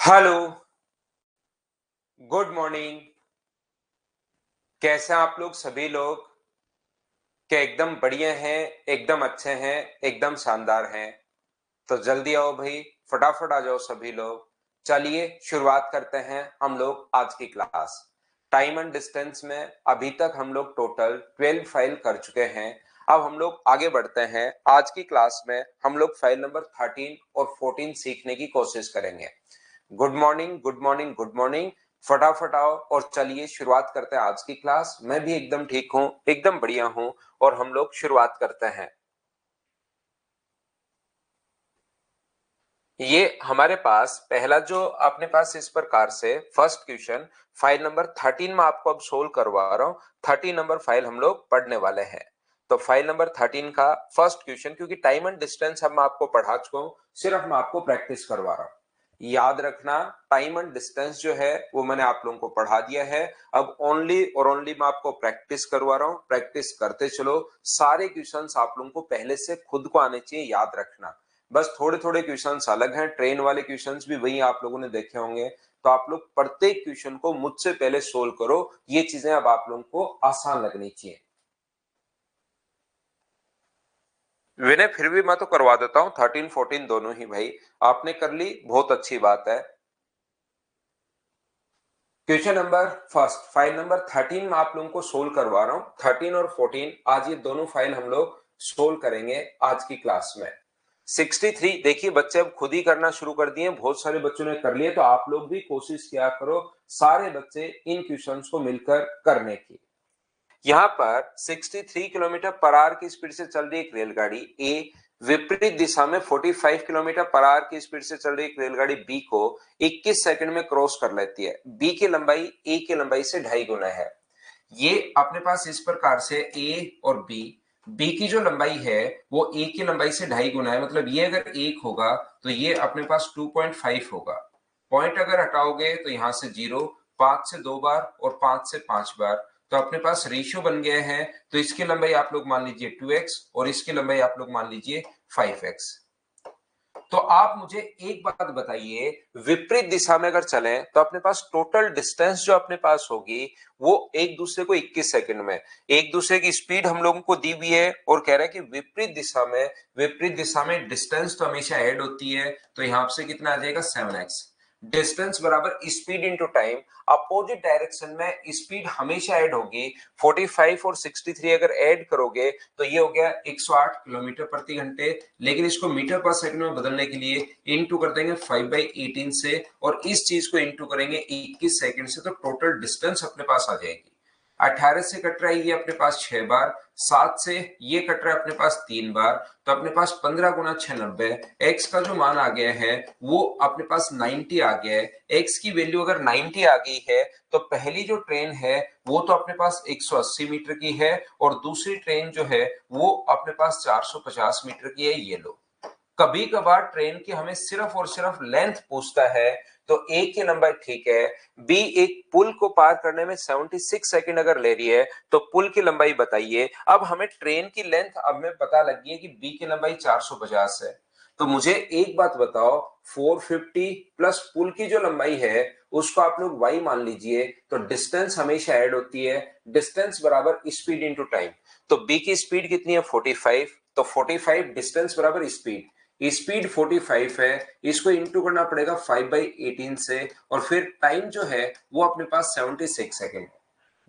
Hello, good morning. कैसे हैं आप लोग सभी लोग? क्या एकदम बढ़िया हैं, एकदम अच्छे हैं, एकदम शानदार हैं? तो जल्दी आओ भाई, फटाफट आ जाओ सभी लोग। चलिए शुरुआत करते हैं हम लोग आज की क्लास। टाइम एंड डिस्टेंस में अभी तक हम लोग टोटल 12 फाइल कर चुके हैं। अब हम लोग आगे बढ़ते हैं। आज की क्लास में हम लोग फाइल नंबर 13 और 14 सीखने की कोशिश करेंगे। Good morning, good morning, good morning. फटाफट आओ और चलिए शुरुआत करते हैं आज की क्लास। मैं भी एकदम ठीक हूँ, एकदम बढ़िया हूँ और हम लोग शुरुआत करते हैं। ये हमारे पास पहला जो अपने पास इस प्रकार से फर्स्ट क्वेश्चन फाइल नंबर 13 में आपको अब सोल्व करवा रहा हूँ। 13 नंबर फाइल हम लोग पढ़ने वाले हैं। तो फाइल नंबर 13 का फर्स्ट क्वेश्चन, क्योंकि टाइम एंड डिस्टेंस अब मैं आपको पढ़ा चुका हूँ, सिर्फ मैं आपको प्रैक्टिस करवा रहा हूँ। याद रखना, टाइम एंड डिस्टेंस जो है वो मैंने आप लोगों को पढ़ा दिया है। अब ओनली और ओनली मैं आपको प्रैक्टिस करवा रहा हूँ। प्रैक्टिस करते चलो। सारे क्वेश्चंस आप लोगों को पहले से खुद को आने चाहिए, याद रखना। बस थोड़े थोड़े क्वेश्चंस अलग हैं। ट्रेन वाले क्वेश्चंस भी वही आप लोगों ने देखे होंगे। तो आप लोग प्रत्येक क्वेश्चन को मुझसे पहले सोल्व करो। ये चीजें अब आप लोगों को आसान लगनी चाहिए। विनय, फिर भी मैं तो करवा देता हूं 13 14 दोनों ही। भाई आपने कर ली, बहुत अच्छी बात है। Question number first, file number 13 में आप लोगों को सोल्व करवा रहा हूं। 13 और 14 आज ये दोनों फाइल हम लोग सोल्व करेंगे आज की क्लास में। 63 देखिए बच्चे अब खुद ही करना शुरू कर दिए, बहुत सारे बच्चों ने कर लिए। तो आप लोग भी कोशिश किया करो सारे बच्चे इन क्वेश्चंस को मिलकर करने की। यहाँ पर 63 किलोमीटर पर आवर की स्पीड से चल रही एक रेलगाड़ी ए विपरीत दिशा में 45 किलोमीटर पर आवर की स्पीड से चल रही एक रेलगाड़ी बी को 21 सेकंड में क्रॉस कर लेती है। बी की लंबाई ए की लंबाई से 2.5 गुना है। ये अपने पास इस प्रकार से ए और बी की जो लंबाई है वो ए की लंबाई से 2.5 गुना है। मतलब ये अगर 1 होगा तो ये अपने पास 2.5 होगा। पॉइंट अगर हटाओगे तो यहां से 0, 5 से 2 बार और 5 से 5 बार, तो अपने पास रेशियो बन गया है। तो इसकी लंबाई आप लोग मान लीजिए 2x और इसकी लंबाई आप लोग मान लीजिए 5x। तो आप मुझे एक बात बताइए, विपरीत दिशा में अगर चलें तो अपने पास टोटल डिस्टेंस जो अपने पास होगी वो एक दूसरे को 21 सेकंड में, एक दूसरे की स्पीड हम लोगों को दी हुई है और कह रहा है कि विपरीत दिशा में डिस्टेंस तो हमेशा ऐड होती है। तो यहां से कितना आ जाएगा 7x। डिस्टेंस बराबर speed into time. Opposite direction में स्पीड हमेशा ऐड होगी। 45 और 63 अगर ऐड करोगे तो ये हो गया 108 किलोमीटर प्रति घंटे। लेकिन इसको मीटर पर सेकंड में बदलने के लिए इंटू कर देंगे 5/18 से और इस चीज को इंटू करेंगे 21 सेकंड से, तो टोटल डिस्टेंस अपने पास आ जाएगी। 18 से कट रहा है ये अपने पास 6 बार, 7 से ये कट रहा है अपने पास 3 बार, तो अपने पास 15 गुना 6 90। एक्स का जो मान आ गया है वो अपने पास 90 आ गया है। एक्स की वैल्यू अगर 90 आ गई है तो पहली जो ट्रेन है वो तो अपने पास 180 मीटर की है और दूसरी ट्रेन जो है वो अपने पास 450 मीटर की है। ये लो, कभी कभार ट्रेन की हमें सिर्फ और सिर्फ लेंथ पूछता है तो ए की लंबाई ठीक है। बी एक पुल को पार करने में 76 सेकंड अगर ले रही है तो पुल की लंबाई बताइए। अब हमें ट्रेन की लेंथ अब में पता लग गई है कि बी की लंबाई 450 है। तो मुझे एक बात बताओ, 450 प्लस पुल की जो लंबाई है उसको आप लोग y मान लीजिए। तो डिस्टेंस हमेशा ऐड होती है। डिस्टेंस बराबर स्पीड इंटू टाइम। तो b की स्पीड कितनी है 45, तो 45 डिस्टेंस बराबर स्पीड। स्पीड 45 है, इसको इंटू करना पड़ेगा 5/18 से और फिर टाइम जो है वो अपने पास 76 सेकेंड।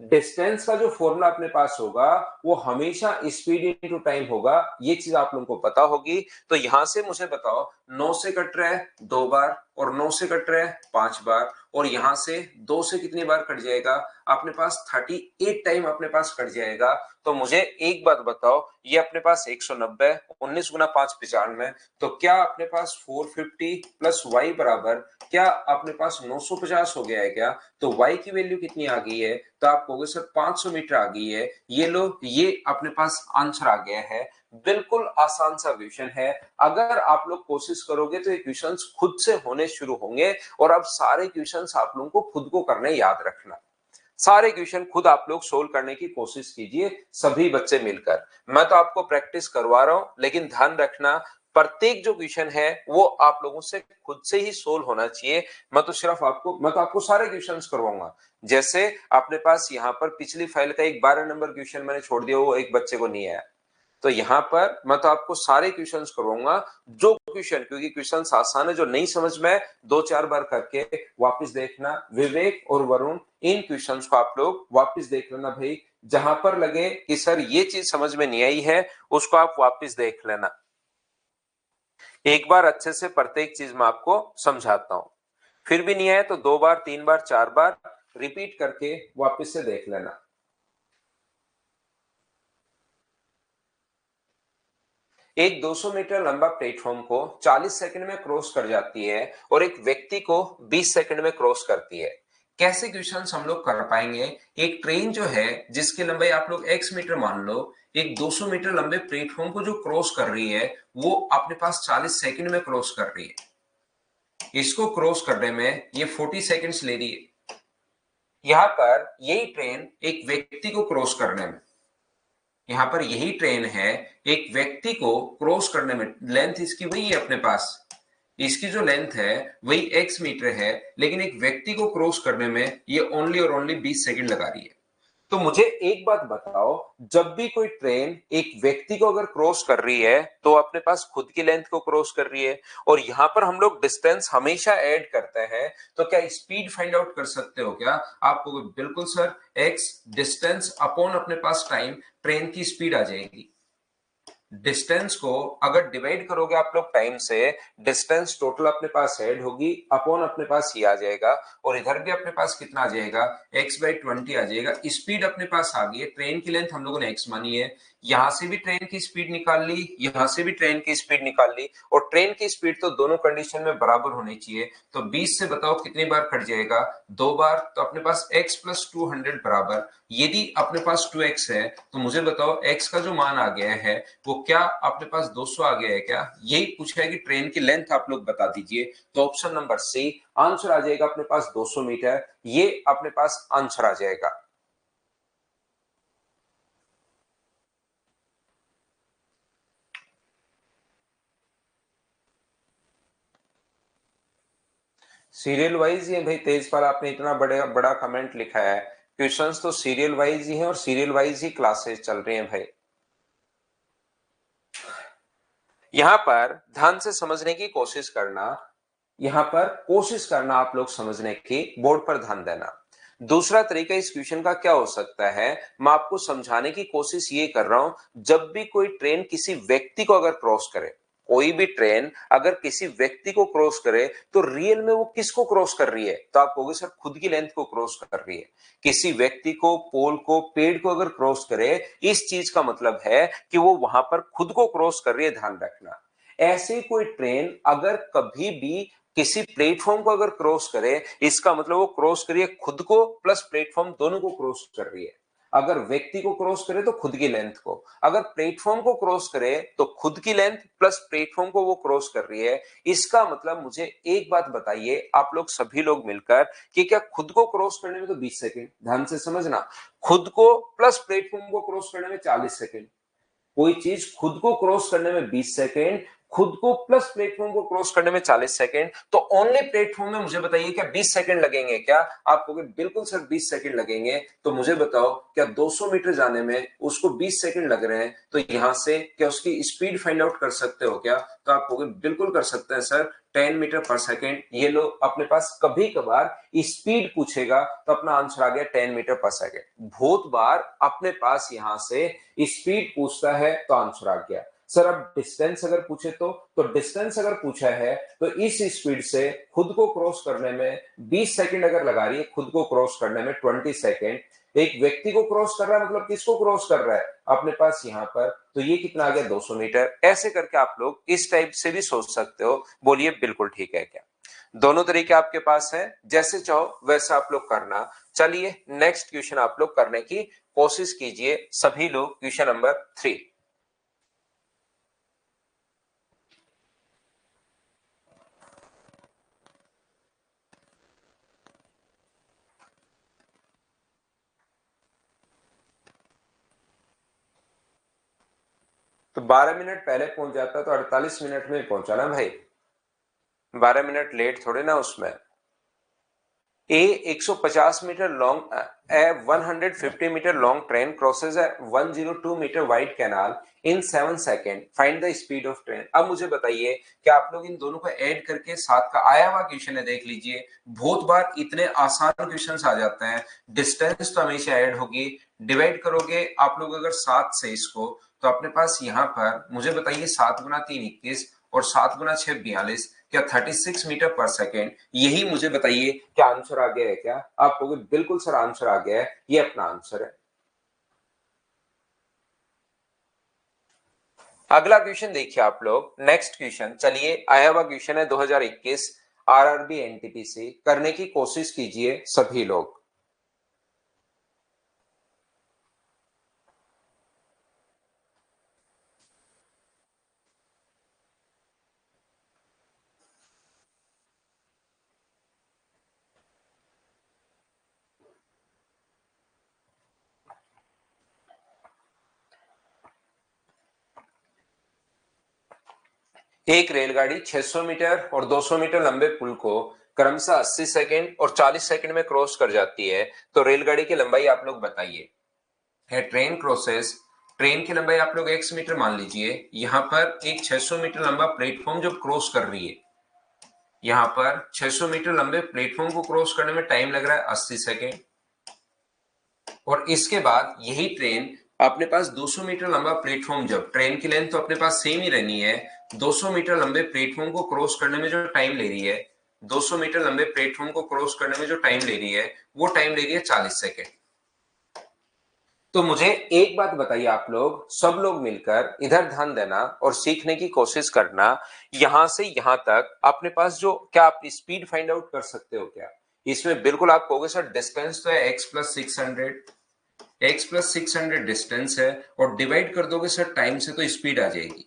डिस्टेंस का जो फॉर्मूला अपने पास होगा वो हमेशा स्पीड इनटू टाइम होगा। ये चीज आप लोगों को पता होगी। तो यहां से मुझे बताओ, 9 से कट रहा है 2 बार और 9 से कट रहा है 5 बार और यहां से 2 से कितनी बार कट जाएगा अपने पास 38 टाइम अपने पास कट जाएगा। तो मुझे एक बात बताओ, ये अपने पास 190, 19 गुना 5 95, तो क्या अपने पास 450 प्लस वाई बराबर क्या अपने पास 950 हो गया है क्या? तो y की वैल्यू कितनी आ गई है? तो आप कहोगे सर 500 मीटर आ गई है। ये लो, ये अपने पास आंसर आ गया है। बिल्कुल आसान सा क्वेश्चन है। अगर आप लोग कोशिश करोगे तो ये क्वेश्चंस खुद से होने शुरू होंगे। और अब सारे क्वेश्चंस आप लोगों को खुद को करने, याद रखना। सारे क्वेश्चन खुद आप लोग सोल्व करने की कोशिश कीजिए, सभी बच्चे मिलकर। मैं तो आपको प्रैक्टिस करवा रहा हूं, लेकिन ध्यान रखना प्रत्येक जो क्वेश्चन है वो आप लोगों से खुद से ही सोल्व होना चाहिए। मैं तो आपको सारे क्वेश्चंस करवाऊंगा। जैसे अपने पास यहाँ पर पिछली फाइल का एक 12 नंबर क्वेश्चन मैंने छोड़ दिया, वो एक बच्चे को नहीं आया, तो यहाँ पर मैं तो आपको सारे क्वेश्चंस करवाऊंगा। जो क्वेश्चन, क्योंकि क्वेश्चन आसान है, जो नहीं समझ में 2-4 बार करके वापस देखना। विवेक और वरुण, इन क्वेश्चंस को आप लोग वापस देख लेना भाई। जहां पर लगे कि सर ये चीज समझ में नहीं आई है, उसको आप वापस देख लेना। एक बार अच्छे से प्रत्येक चीज मैं आपको समझाता हूं, फिर भी नहीं आए तो 2 बार 3 बार 4 बार रिपीट करके वापस से देख लेना। एक 200 मीटर लंबा प्लेटफॉर्म को 40 सेकंड में क्रॉस कर जाती है और एक व्यक्ति को 20 सेकंड में क्रॉस करती है। कैसे क्वेश्चंस हम लोग कर पाएंगे? एक ट्रेन जो है जिसकी लंबाई आप लोग x मीटर मान लो, एक 200 मीटर लंबे प्लेटफॉर्म को जो क्रॉस कर रही है वो अपने पास 40 सेकंड में क्रॉस कर रही है। इसको क्रॉस करने में ये 40 सेकंड्स ले रही है। यहां पर यही ट्रेन एक व्यक्ति को क्रॉस करने में, यहां पर यही ट्रेन है एक व्यक्ति को क्रॉस करने में, लेंथ इसकी वही है अपने पास, इसकी जो लेंथ है वही x मीटर है, लेकिन एक व्यक्ति को क्रॉस करने में ये ओनली और ओनली 20 सेकंड लगा रही है। तो मुझे एक बात बताओ, जब भी कोई ट्रेन एक व्यक्ति को अगर क्रॉस कर रही है तो अपने पास खुद की लेंथ को क्रॉस कर रही है, और यहां पर हम लोग डिस्टेंस हमेशा ऐड करते हैं, तो क्या स्पीड फाइंड आउट कर सकते हो क्या? आपको बिल्कुल सर, x डिस्टेंस अपॉन अपने पास टाइम, ट्रेन की स्पीड आ जाएगी। डिस्टेंस को अगर डिवाइड करोगे आप लोग टाइम से, डिस्टेंस टोटल अपने पास ऐड होगी, अपॉन अपने पास ये आ जाएगा, और इधर भी अपने पास कितना आ जाएगा, x/20 आ जाएगा। स्पीड अपने पास आ गई है, ट्रेन की लेंथ हम लोगों ने x मानी है, यहां से भी ट्रेन की स्पीड निकाल ली, यहां से भी ट्रेन की स्पीड निकाल ली, और ट्रेन की स्पीड तो दोनों कंडीशन में बराबर होनी चाहिए। तो 20 से बताओ कितनी बार कट जाएगा, 2 बार। तो अपने पास x+200 बराबर, यदि अपने पास 2x है तो मुझे बताओ x का जो मान आ गया है वो क्या अपने पास 200 आ गया है क्या? यही पूछा है कि ट्रेन की लेंथ आप लोग बता दीजिए। तो ऑप्शन नंबर सी आंसर आ जाएगा अपने पास 200 मीटर, ये अपने पास आंसर आ जाएगा। सीरियल वाइज ही है भाई तेजपाल, आपने इतना बड़ा बड़ा कमेंट लिखा है, क्वेश्चंस तो सीरियल वाइज ही हैं और सीरियल वाइज ही क्लासेस चल रही हैं भाई। यहां पर ध्यान से समझने की कोशिश करना, यहां पर कोशिश करना आप लोग समझने की, बोर्ड पर ध्यान देना। दूसरा तरीका इस क्वेश्चन का क्या हो सकता है, मैं आपको समझाने की कोशिश ये कर रहा हूं। जब भी कोई ट्रेन किसी व्यक्ति को अगर क्रॉस करे, कोई भी ट्रेन अगर किसी व्यक्ति को क्रॉस करे, तो रियल में वो किसको क्रॉस कर रही है? तो आप कहोगे सर खुद की लेंथ को क्रॉस कर रही है। किसी व्यक्ति को, पोल को, पेड़ को अगर क्रॉस करे, इस चीज का मतलब है कि वो वहां पर खुद को क्रॉस कर रही है, ध्यान रखना। ऐसे कोई ट्रेन अगर कभी भी किसी प्लेटफॉर्म को अगर क्रॉस करे, इसका मतलब वो क्रॉस करिए खुद को प्लस प्लेटफॉर्म दोनों को क्रॉस कर रही है। अगर व्यक्ति को क्रॉस करे तो खुद की लेंथ को, अगर प्लेटफॉर्म को क्रॉस करे तो खुद की लेंथ प्लस प्लेटफॉर्म को वो क्रॉस कर रही है। इसका मतलब मुझे एक बात बताइए आप लोग सभी लोग मिलकर, कि क्या खुद को क्रॉस करने में तो 20 सेकंड, ध्यान से समझना, खुद को प्लस प्लेटफॉर्म को क्रॉस करने में 40 सेकंड, कोई चीज खुद को क्रॉस करने में 20 सेकेंड, खुद को प्लस प्लेटफॉर्म को क्रॉस करने में 40 सेकेंड, तो ओनली प्लेटफॉर्म में मुझे बताइए क्या 20 सेकेंड लगेंगे क्या? आप कहोगे बिल्कुल सर 20 सेकेंड लगेंगे। तो मुझे बताओ क्या 200 मीटर जाने में उसको 20 सेकेंड लग रहे हैं, तो यहां से क्या उसकी स्पीड फाइंड आउट कर सकते हो क्या? तो आप कहोगे बिल्कुल कर सकते हैं सर, 10 मीटर पर सेकेंड। ये लो अपने पास कभी कभार स्पीड पूछेगा तो अपना आंसर आ गया 10 मीटर पर सेकेंड। बहुत बार अपने पास यहां से स्पीड पूछता है तो आंसर आ गया। सर अब डिस्टेंस अगर पूछे तो डिस्टेंस अगर पूछा है तो इस स्पीड से खुद को क्रॉस करने में 20 सेकंड अगर लगा रही है, खुद को क्रॉस करने में 20 सेकंड, एक व्यक्ति को क्रॉस कर रहा है, मतलब किसको क्रॉस कर रहा है अपने पास यहां पर, तो ये कितना आ गया 200 मीटर। ऐसे करके आप लोग इस टाइप से भी सोच सकते हो। बोलिए बिल्कुल ठीक है क्या? दोनों तरीके आपके पास है, जैसे चाहो वैसे आप लोग करना। चलिए नेक्स्ट क्वेश्चन आप लोग करने की कोशिश कीजिए सभी लोग। Question number 3। तो 12 मिनट पहले पहुंच जाता तो 48 मिनट में पहुंचा ना भाई, 12 मिनट लेट थोड़े ना उसमें। A 150 metre long 150 metre long train crosses 102 metre wide canal in 7 second, find the speed of train. अब मुझे बताइए कि आप लोग इन दोनों को ऐड करके साथ का आया हुआ क्वेश्चन है, देख लीजिए। बहुत बार इतने आसान क्वेश्चंस आ जाते हैं, डिस्टेंस तो हमेशा ऐड होगी, डिवाइड करोगे आप लोग अगर 7 से इसको, तो अपने पास यहाँ पर मुझे बताइए 7 गुना 3 21 और 7 गुना 6 42, क्या 36 मीटर पर सेकेंड, यही मुझे बताइए क्या आंसर आ गया है क्या? आप कहोगे बिल्कुल सर आंसर आ गया है, ये अपना आंसर है। अगला क्वेश्चन देखिए आप लोग, नेक्स्ट क्वेश्चन, चलिए आया हुआ क्वेश्चन है 2021 आरआरबी एनटीपीसी, करने की कोशिश कीजिए सभी लोग। एक रेलगाड़ी 600 मीटर और 200 मीटर लंबे पुल को क्रमशः 80 सेकंड और 40 सेकंड में क्रॉस कर जाती है, तो रेलगाड़ी की लंबाई आप लोग बताइए। है ट्रेन क्रॉसेस, ट्रेन की लंबाई आप लोग x मीटर मान लीजिए, यहां पर एक 600 मीटर लंबा प्लेटफॉर्म जो क्रॉस कर रही है, यहां पर 600 मीटर लंबे प्लेटफॉर्म को क्रॉस करने में टाइम लग रहा है 80 सेकेंड, और इसके बाद यही ट्रेन अपने पास 200 मीटर लंबा प्लेटफॉर्म, जब ट्रेन की लेंथ तो अपने पास सेम ही रहनी है, 200 मीटर लंबे प्लेटफॉर्म को क्रॉस करने में जो टाइम ले रही है, 200 मीटर लंबे प्लेटफॉर्म को क्रॉस करने में जो टाइम ले रही है, वो टाइम ले रही है 40 सेकेंड। तो मुझे एक बात बताइए, आप लोग सब लोग मिलकर इधर ध्यान देना और सीखने की कोशिश करना। यहां से यहां तक अपने पास जो, क्या आप स्पीड फाइंड आउट कर सकते हो क्या? इसमें बिल्कुल आप कहोगे सर डिस्टेंस तो है x+600 डिस्टेंस है, और डिवाइड कर दोगे सर टाइम से तो स्पीड आ जाएगी।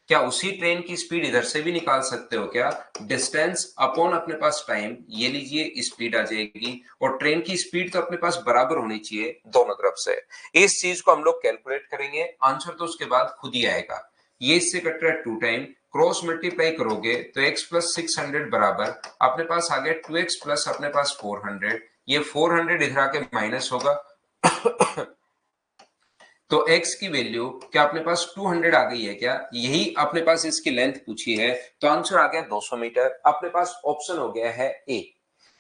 क्या उसी ट्रेन की स्पीड इधर से भी निकाल सकते हो क्या? डिस्टेंस अपॉन अपने पास टाइम, ये लीजिए स्पीड आ जाएगी, और ट्रेन की स्पीड तो अपने पास बराबर होनी चाहिए दोनों तरफ से। इस चीज को हम लोग कैलकुलेट करेंगे, आंसर तो उसके बाद खुद ही आएगा। ये इससे कट रहा है 2 टाइम, क्रॉस मल्टीप्लाई करोगे तो x+600 बराबर अपने पास आ गया 2x प्लस अपने पास 400, ये 400 इधर आके माइनस होगा तो x की वैल्यू क्या अपने पास 200 आ गई है क्या? यही अपने पास इसकी लेंथ पूछी है, तो आंसर आ गया 200 मीटर, अपने पास ऑप्शन हो गया है ए।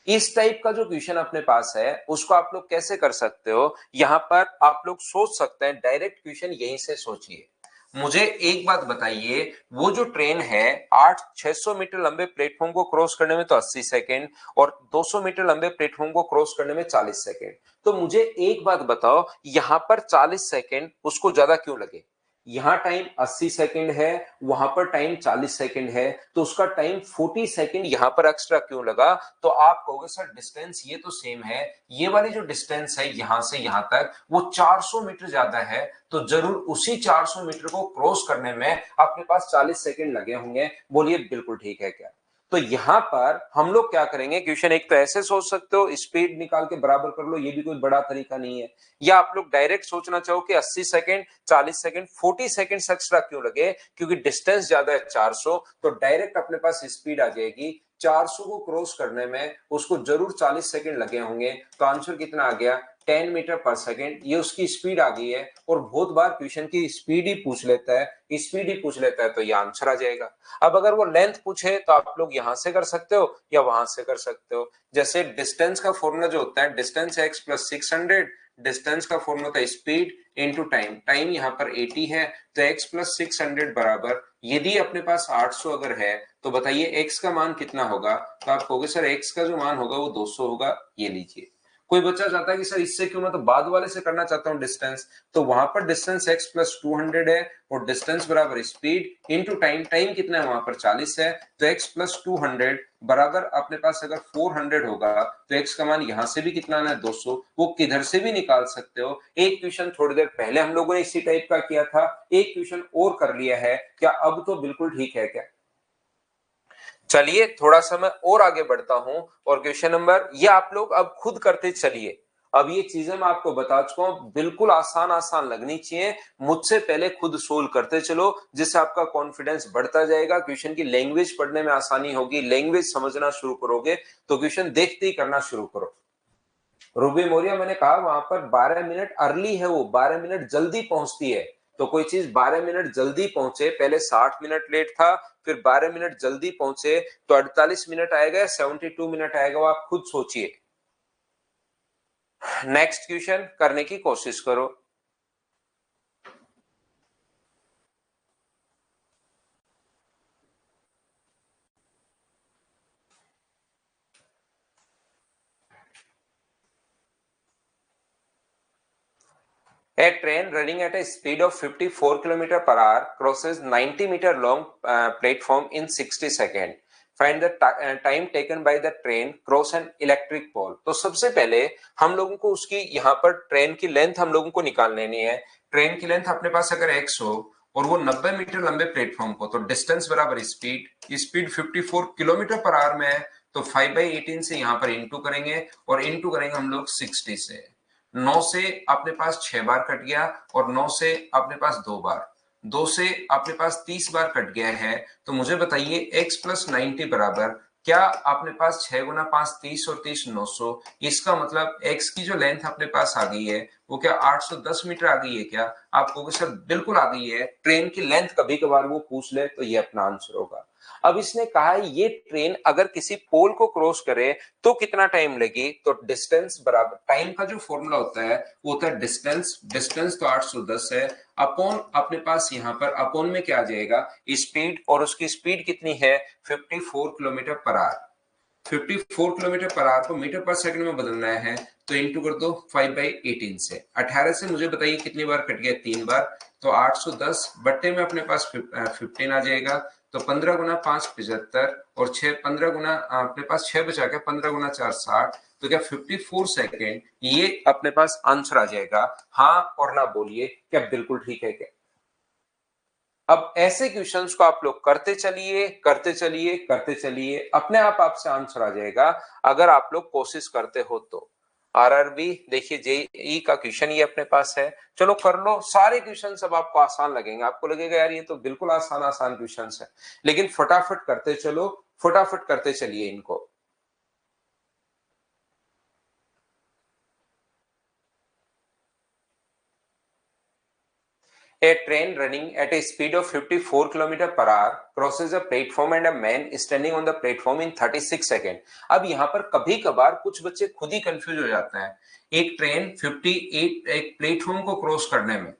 इस टाइप का जो क्वेश्चन अपने पास है उसको आप लोग कैसे कर सकते हो, यहां पर आप लोग सोच सकते हैं, डायरेक्ट क्वेश्चन यहीं से सोचिए। मुझे एक बात बताइए, वो जो ट्रेन है 600 मीटर लंबे प्लेटफॉर्म को क्रॉस करने में तो 80 सेकेंड, और 200 मीटर लंबे प्लेटफॉर्म को क्रॉस करने में 40 सेकेंड, तो मुझे एक बात बताओ, यहां पर 40 सेकेंड उसको ज्यादा क्यों लगे? यहां टाइम 80 सेकेंड है, वहां पर टाइम 40 सेकेंड है, तो उसका टाइम 40 सेकेंड यहां पर एक्स्ट्रा क्यों लगा? तो आप कहोगे सर डिस्टेंस ये तो सेम है, ये वाली जो डिस्टेंस है यहां से यहां तक वो 400 मीटर ज्यादा है, तो जरूर उसी 400 मीटर को क्रॉस करने में अपने पास 40 सेकेंड लगे होंगे। बोलिए बिल्कुल ठीक है क्या? तो यहां पर हम लोग क्या करेंगे, क्वेश्चन एक तो ऐसे सोच सकते हो, स्पीड निकाल के बराबर कर लो, ये भी कोई बड़ा तरीका नहीं है, या आप लोग डायरेक्ट सोचना चाहो कि 80 सेकंड 40 सेकंड 40 सेकंड एक्स्ट्रा क्यों लगे, क्योंकि डिस्टेंस ज्यादा है 400, तो डायरेक्ट अपने पास स्पीड आ जाएगी 400 को क्रॉस करने में उसको जरूर 40 सेकंड लगे होंगे, तो आंसर कितना आ गया 10 मीटर पर सेकंड, ये उसकी स्पीड आ गई है। और बहुत बार क्वेश्चन की स्पीड ही पूछ लेता है, स्पीड ही पूछ लेता है, तो ये आंसर आ जाएगा। अब अगर वो लेंथ पूछे तो आप लोग यहां से कर सकते हो या वहां से कर सकते हो। जैसे डिस्टेंस का फॉर्मूला जो होता है, डिस्टेंस x+600, डिस्टेंस का फॉर्मूला होता है स्पीड इनटू टाइम, टाइम यहाँ पर 80 है, तो x+600 बराबर, यदि अपने पास 800 अगर है तो बताइए x का मान कितना होगा? तो आप कहोगे सर x का जो मान होगा वो 200 होगा, ये लीजिए। कोई बच्चा चाहता है कि सर इससे क्यों, मैं तो बाद वाले से करना चाहता हूँ डिस्टेंस, तो वहां पर डिस्टेंस x+200 है, और डिस्टेंस बराबर स्पीड इनटू टाइम, टाइम कितना है वहां पर 40 है, तो x+200 बराबर अपने पास अगर 400 होगा तो x का मान यहां से भी कितना आना है 200, वो किधर से भी निकाल सकते हो। एक क्वेश्चन थोड़ी देर पहले हम लोगों ने इसी टाइप का किया था, एक क्वेश्चन और कर लिया है क्या? अब तो बिल्कुल ठीक है क्या? चलिए थोड़ा सा मैं और आगे बढ़ता हूं, और क्वेश्चन नंबर ये आप लोग अब खुद करते चलिए, अब ये चीजें मैं आपको बता चुका हूं, बिल्कुल आसान आसान लगनी चाहिए। मुझसे पहले खुद सोल्व करते चलो, जिससे आपका कॉन्फिडेंस बढ़ता जाएगा। क्वेश्चन की लैंग्वेज पढ़ने में आसानी होगी, लैंग्वेज समझना शुरू करोगे तो क्वेश्चन देखते ही करना शुरू करो। रूबी मोरिया, मैंने कहा वहां पर 12 मिनट अर्ली है, वो 12 मिनट जल्दी पहुंचती है। तो कोई चीज 12 मिनट जल्दी पहुंचे, पहले 60 मिनट लेट था, फिर 12 मिनट जल्दी पहुंचे, तो 48 मिनट आएगा या 72 मिनट आएगा, वो आप खुद सोचिए। नेक्स्ट क्वेश्चन करने की कोशिश करो। A train running at a speed of 54 km per hour crosses 90-meter long platform in 60 seconds. Find the time taken by the train cross an electric pole. तो सबसे पहले हम लोगों को उसकी यहाँ पर ट्रेन की लेंथ हम लोगों को निकाल लेनी है। ट्रेन की लेंथ अपने पास अगर x हो और वो 90 मीटर लंबे प्लेटफॉर्म को, तो डिस्टेंस बराबर speed, speed 54 kilometre per our में है, तो 5/18 से यहाँ पर इंटू करेंगे और इंटू करेंगे हम लोग 60 से। 9 से अपने पास 6 बार कट गया और 9 से अपने पास 2 बार, 2 से अपने पास 30 बार कट गया है। तो मुझे बताइए x प्लस 90 बराबर, क्या अपने पास 6 गुना 5 30 और 30 900, इसका मतलब x की जो लेंथ अपने पास आ गई है वो क्या 810 मीटर आ गई है क्या? आप कहोगे सर बिल्कुल आ गई है। ट्रेन की लेंथ कभी कभार वो पूछ ले तो ये अपना आंसर होगा। अब इसने कहा है ये ट्रेन अगर किसी पोल को क्रॉस करे तो कितना टाइम लगे, तो डिस्टेंस बराबर, टाइम का जो फॉर्मूला होता है वो होता है डिस्टेंस, डिस्टेंस तो 810 है, अपॉन अपने पास यहाँ पर अपॉन में क्या आ जाएगा, स्पीड, और उसकी स्पीड कितनी है 54 kilometre per our. 54 kilometre per our को मीटर पर सेकंड में बदलना है तो इंटू कर दो 5/18 से। 18 से मुझे बताइए कितनी बार कट गया, 3 बार, तो 810 बट्टे में अपने पास 15 आ जाएगा, तो 15 गुना 5 75 और 6 15 गुना अपने पास 6 बचा के 15 गुना 4 60, तो क्या 54 सेकेंड ये अपने पास आंसर आ जाएगा। हाँ और ना बोलिए, क्या बिल्कुल ठीक है क्या? अब ऐसे क्वेश्चंस को आप लोग करते चलिए करते चलिए करते चलिए, अपने आप आपसे आंसर आ जाएगा अगर आप लोग कोशिश करते हो तो। आरआरबी देखिए जेई का क्वेश्चन ये अपने पास है, चलो कर लो। सारे क्वेश्चन सब आपको आसान लगेंगे, आपको लगेगा यार ये तो बिल्कुल आसान आसान क्वेश्चन है, लेकिन फटाफट करते चलो, फटाफट करते चलिए इनको। A train running at a speed of 54 km per hour crosses a platform and a man is standing on the platform in 36 seconds. अब यहाँ पर कभी कभार कुछ बच्चे खुद ही कंफ्यूज हो जाते हैं। एक ट्रेन 58 एक प्लेटफॉर्म को क्रॉस करने में,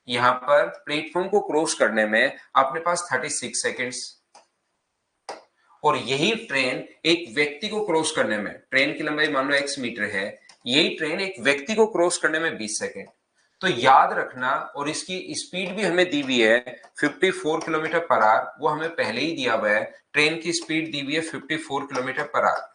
यहाँ पर प्लेटफॉर्म को क्रॉस करने में अपने पास 36 सेकेंड्स, और यही ट्रेन एक व्यक्ति को क्रॉस करने में, ट्रेन की लंबाई मान लो x मीटर है, यही ट्रेन एक व्यक्ति को क्रॉस करने में 20 सेकेंड। तो याद रखना, और इसकी स्पीड भी हमें दी हुई है 54 किलोमीटर पर आवर, वो हमें पहले ही दिया हुआ है, ट्रेन की स्पीड दी हुई है 54 किलोमीटर पर आवर।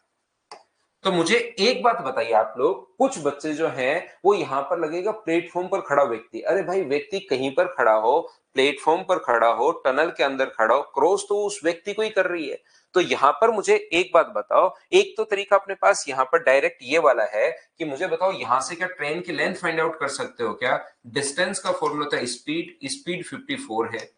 तो मुझे एक बात बताइए आप लोग, कुछ बच्चे जो हैं वो यहां पर लगेगा प्लेटफॉर्म पर खड़ा व्यक्ति, अरे भाई व्यक्ति कहीं पर खड़ा हो, प्लेटफॉर्म पर खड़ा हो, टनल के अंदर खड़ा हो, क्रॉस तो उस व्यक्ति को ही कर रही है। तो यहां पर मुझे एक बात बताओ, एक तो तरीका अपने पास यहां पर डायरेक्ट ये वाला है कि मुझे बताओ यहां से क्या ट्रेन की लेंथ फाइंड आउट कर सकते हो क्या? डिस्टेंस का फॉर्मूला था स्पीड, स्पीड 54 है,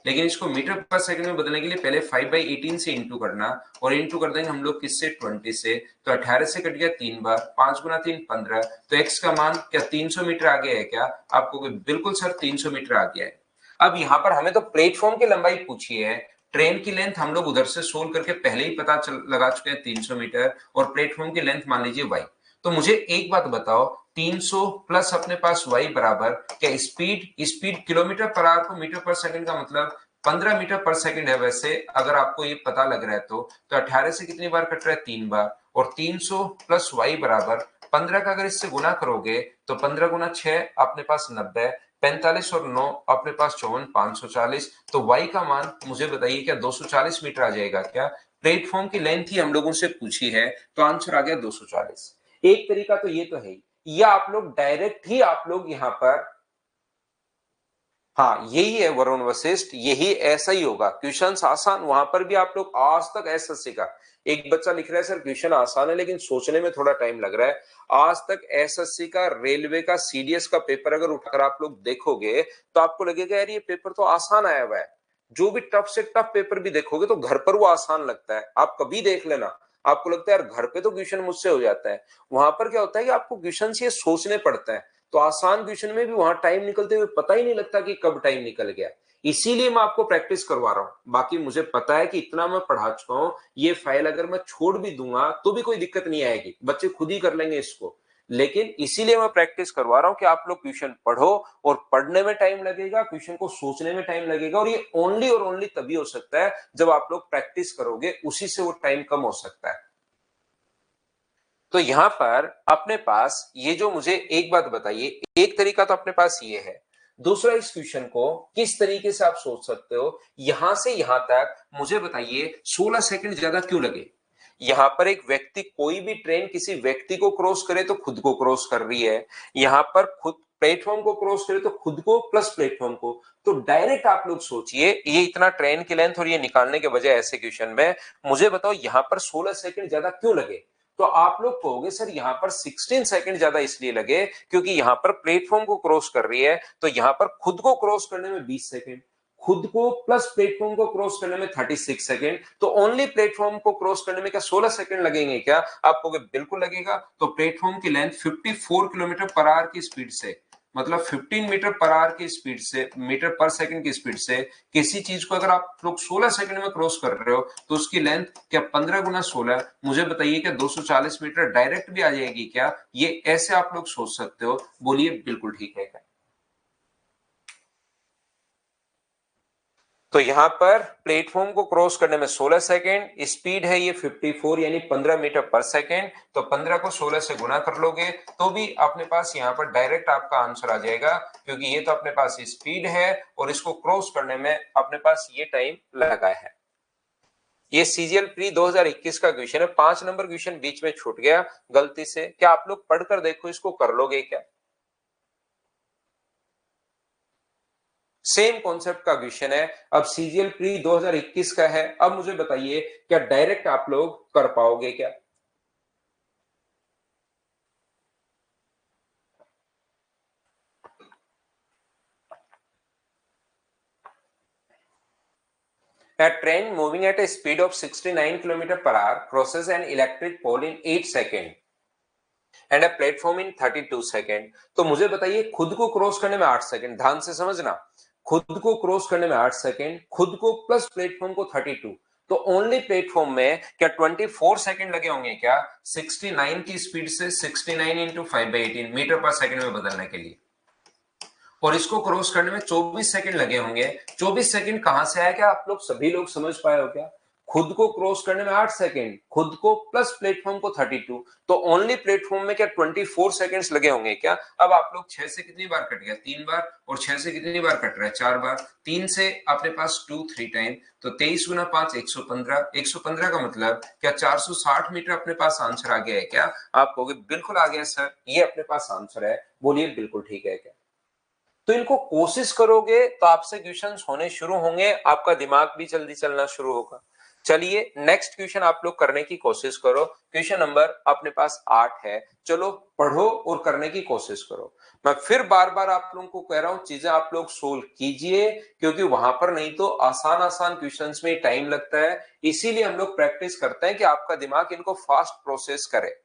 लेकिन इसको मीटर पर सेकंड में बदलने के लिए पहले 5/18 से इंटू करना, और इंटू कर देंगे हम लोग किससे 20 से, तो 18 से कट गया 3 बार, 5 गुना 3 15, तो x का मान क्या 300 मीटर आ गया है क्या? आपको बिल्कुल सर 300 मीटर आ गया है। अब यहाँ पर हमें तो प्लेटफॉर्म की लंबाई पूछी है, ट्रेन की लेंथ हम लोग उधर से सोल्व करके पहले ही पता लगा चुके हैं 300 मीटर, और प्लेटफॉर्म की लेंथ मान लीजिए y। तो मुझे एक बात बताओ, 300 प्लस अपने पास y बराबर क्या speed, speed kilometre per our को मीटर पर सेकंड का मतलब 15 मीटर पर सेकंड है। वैसे अगर आपको ये पता लग रहा है तो 18 से कितनी बार कट रहा है 3 बार, और 300 प्लस y बराबर 15 का अगर इससे गुना करोगे तो 15 गुना 6 अपने पास 90, 45 और 9 अपने पास 54, 540, तो y का मान मुझे बताइए क्या 240 मीटर आ जाएगा क्या? प्लेटफॉर्म की लेंथ ही हम लोगों से पूछी है तो आंसर आ गया 240। एक तरीका तो ये तो है, या आप लोग डायरेक्ट ही आप लोग यहाँ पर हाँ यही है वरुण वशिष्ठ, यही ऐसा ही होगा। क्वेश्चन आसान, वहां पर भी आप लोग आज तक एसएससी का, एक बच्चा लिख रहा है सर क्वेश्चन आसान है लेकिन सोचने में थोड़ा टाइम लग रहा है। आज तक एसएससी का, रेलवे का, सीडीएस का पेपर अगर उठाकर आप लोग देखोगे तो आपको लगेगा यार ये पेपर तो आसान आया हुआ है। जो भी टफ से टफ पेपर भी देखोगे तो घर पर वो आसान लगता है। आप कभी देख लेना, आपको लगता है यार घर पे तो क्वेश्चन मुझसे हो जाता है, वहां पर क्या होता है कि आपको क्वेश्चन ये सोचने पड़ता है। तो आसान क्वेश्चन में भी वहां टाइम निकलते हुए पता ही नहीं लगता कि कब टाइम निकल गया। इसीलिए मैं आपको प्रैक्टिस करवा रहा हूं। बाकी मुझे पता है कि इतना मैं पढ़ा चुका हूं, ये फाइल अगर मैं छोड़ भी दूंगा तो भी कोई दिक्कत नहीं आएगी, बच्चे खुद ही कर लेंगे इसको। लेकिन इसीलिए मैं प्रैक्टिस करवा रहा हूं कि आप लोग क्वेश्चन पढ़ो, और पढ़ने में टाइम लगेगा, क्वेश्चन को सोचने में टाइम लगेगा, और ये ओनली और ओनली तभी हो सकता है जब आप लोग प्रैक्टिस करोगे, उसी से वो टाइम कम हो सकता है। तो यहां पर अपने पास ये जो, मुझे एक बात बताइए, एक तरीका तो अपने पास ये है, दूसरा इस क्वेश्चन को किस तरीके से आप सोच सकते हो, यहां से यहां तक मुझे बताइए 16 सेकंड ज्यादा क्यों लगे। यहां पर एक व्यक्ति, कोई भी ट्रेन किसी व्यक्ति को क्रॉस करे तो खुद को क्रॉस कर रही है, यहां पर खुद प्लेटफॉर्म को क्रॉस करे तो खुद को प्लस प्लेटफॉर्म को। तो डायरेक्ट आप लोग सोचिए, ये इतना ट्रेन की लेंथ और ये निकालने के बजाय ऐसे क्वेश्चन में मुझे बताओ यहां पर 16 सेकंड ज्यादा क्यों लगे। तो आप लोग कहोगे सर यहां पर 16 सेकंड ज्यादा इसलिए लगे क्योंकि यहां पर प्लेटफॉर्म को क्रॉस कर रही है, तो यहां पर खुद को क्रॉस करने में 20 सेकंड, खुद को प्लस प्लेटफॉर्म को क्रॉस करने में 36 सेकंड, तो ओनली प्लेटफॉर्म को क्रॉस करने में क्या 16 सेकंड लगेंगे क्या? आप कहोगे बिल्कुल लगेगा। तो प्लेटफॉर्म की लेंथ 54 किलोमीटर पर आवर की स्पीड से, मतलब 15 मीटर पर आवर की स्पीड से, मीटर पर सेकंड की स्पीड से किसी चीज को अगर आप लोग 16 सेकंड में क्रॉस कर रहे हो तो उसकी लेंथ क्या 15 गुना 16, मुझे बताइए क्या 240 मीटर डायरेक्ट भी आ जाएगी क्या? ये ऐसे आप लोग सोच सकते हो, बोलिए बिल्कुल ठीक है क्या? तो यहां पर प्लेटफॉर्म को क्रॉस करने में 16 सेकंड, स्पीड है ये 54 यानी 15 मीटर पर सेकंड, तो 15 को 16 से गुना कर लोगे तो भी अपने पास यहां पर डायरेक्ट आपका आंसर आ जाएगा, क्योंकि ये तो अपने पास स्पीड है और इसको क्रॉस करने में अपने पास ये टाइम लगा है। ये सीजीएल प्री 2021 का क्वेश्चन है, 5 नंबर क्वेश्चन बीच में छूट गया गलती से, क्या आप लोग पढ़कर देखो इसको कर लोगे क्या? सेम कॉन्सेप्ट का क्वेश्चन है, अब सीजीएल प्री 2021 का है। अब मुझे बताइए क्या डायरेक्ट आप लोग कर पाओगे क्या? A train moving at a speed of 69 km per hour crosses an electric pole in 8 seconds and a platform in 32 second. तो मुझे बताइए खुद को क्रॉस करने में 8 सेकंड, ध्यान से समझना, खुद को क्रॉस करने में 8 सेकंड, खुद को प्लस प्लेटफॉर्म को 32, तो ओनली प्लेटफॉर्म में क्या 24 सेकंड लगे होंगे क्या 69 की स्पीड से 69 इंटू 5/18 मीटर पर सेकंड में बदलने के लिए, और इसको क्रॉस करने में 24 सेकंड लगे होंगे। 24 सेकंड कहां से आया, क्या आप लोग सभी लोग समझ पाए हो क्या? खुद को क्रॉस करने में 8 सेकंड, खुद को प्लस प्लेटफॉर्म को 32, तो ओनली प्लेटफॉर्म में क्या 24 सेकंड्स लगे होंगे क्या? अब आप लोग 6 से कितनी बार कट गया 3 बार, और 6 से कितनी बार कट रहा है 4 बार, 3 से अपने पास 2 3 टाइम, तो 23 गुना 5 115, 115 का मतलब क्या 460 मीटर अपने पास आंसर आ गया है क्या? आप कहोगे बिल्कुल आ गया सर, ये अपने पास आंसर है, बोलिए बिल्कुल ठीक है क्या? तो इनको कोशिश करोगे तो आपसे क्वेश्चंस होने शुरू होंगे, आपका दिमाग भी जल्दी चलना शुरू होगा। चलिए नेक्स्ट क्वेश्चन आप लोग करने की कोशिश करो, क्वेश्चन नंबर अपने पास 8 है, चलो पढ़ो और करने की कोशिश करो। मैं फिर बार बार आप लोगों को कह रहा हूं चीजें आप लोग सोल्व कीजिए, क्योंकि वहां पर नहीं तो आसान आसान क्वेश्चंस में टाइम लगता है, इसीलिए हम लोग प्रैक्टिस करते हैं कि आपका दिमाग इनको फास्ट प्रोसेस करे।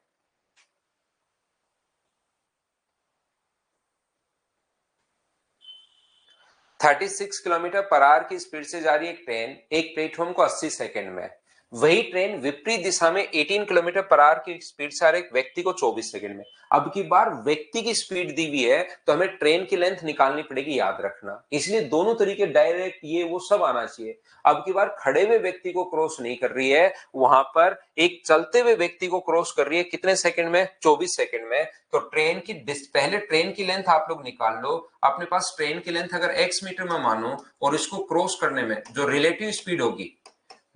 36 किलोमीटर पर आवर की स्पीड से जा रही एक ट्रेन एक प्लेटफॉर्म को 80 सेकंड में, वही ट्रेन विपरीत दिशा में 18 किलोमीटर पर आवर की स्पीड से आ रहे एक व्यक्ति को 24 सेकंड में। अब की बार व्यक्ति की स्पीड दी हुई है तो हमें ट्रेन की लेंथ निकालनी पड़ेगी, याद रखना, इसलिए दोनों तरीके डायरेक्ट ये वो सब आना चाहिए। अब की बार खड़े हुए व्यक्ति को क्रॉस नहीं कर रही है, वहां पर एक चलते हुए व्यक्ति को क्रॉस कर रही है, कितने सेकंड में 24 सेकंड में। तो ट्रेन की पहले ट्रेन की लेंथ आप लोग निकाल लो, अपने पास ट्रेन की लेंथ अगर x मीटर में मानो और इसको क्रॉस करने में जो रिलेटिव स्पीड होगी,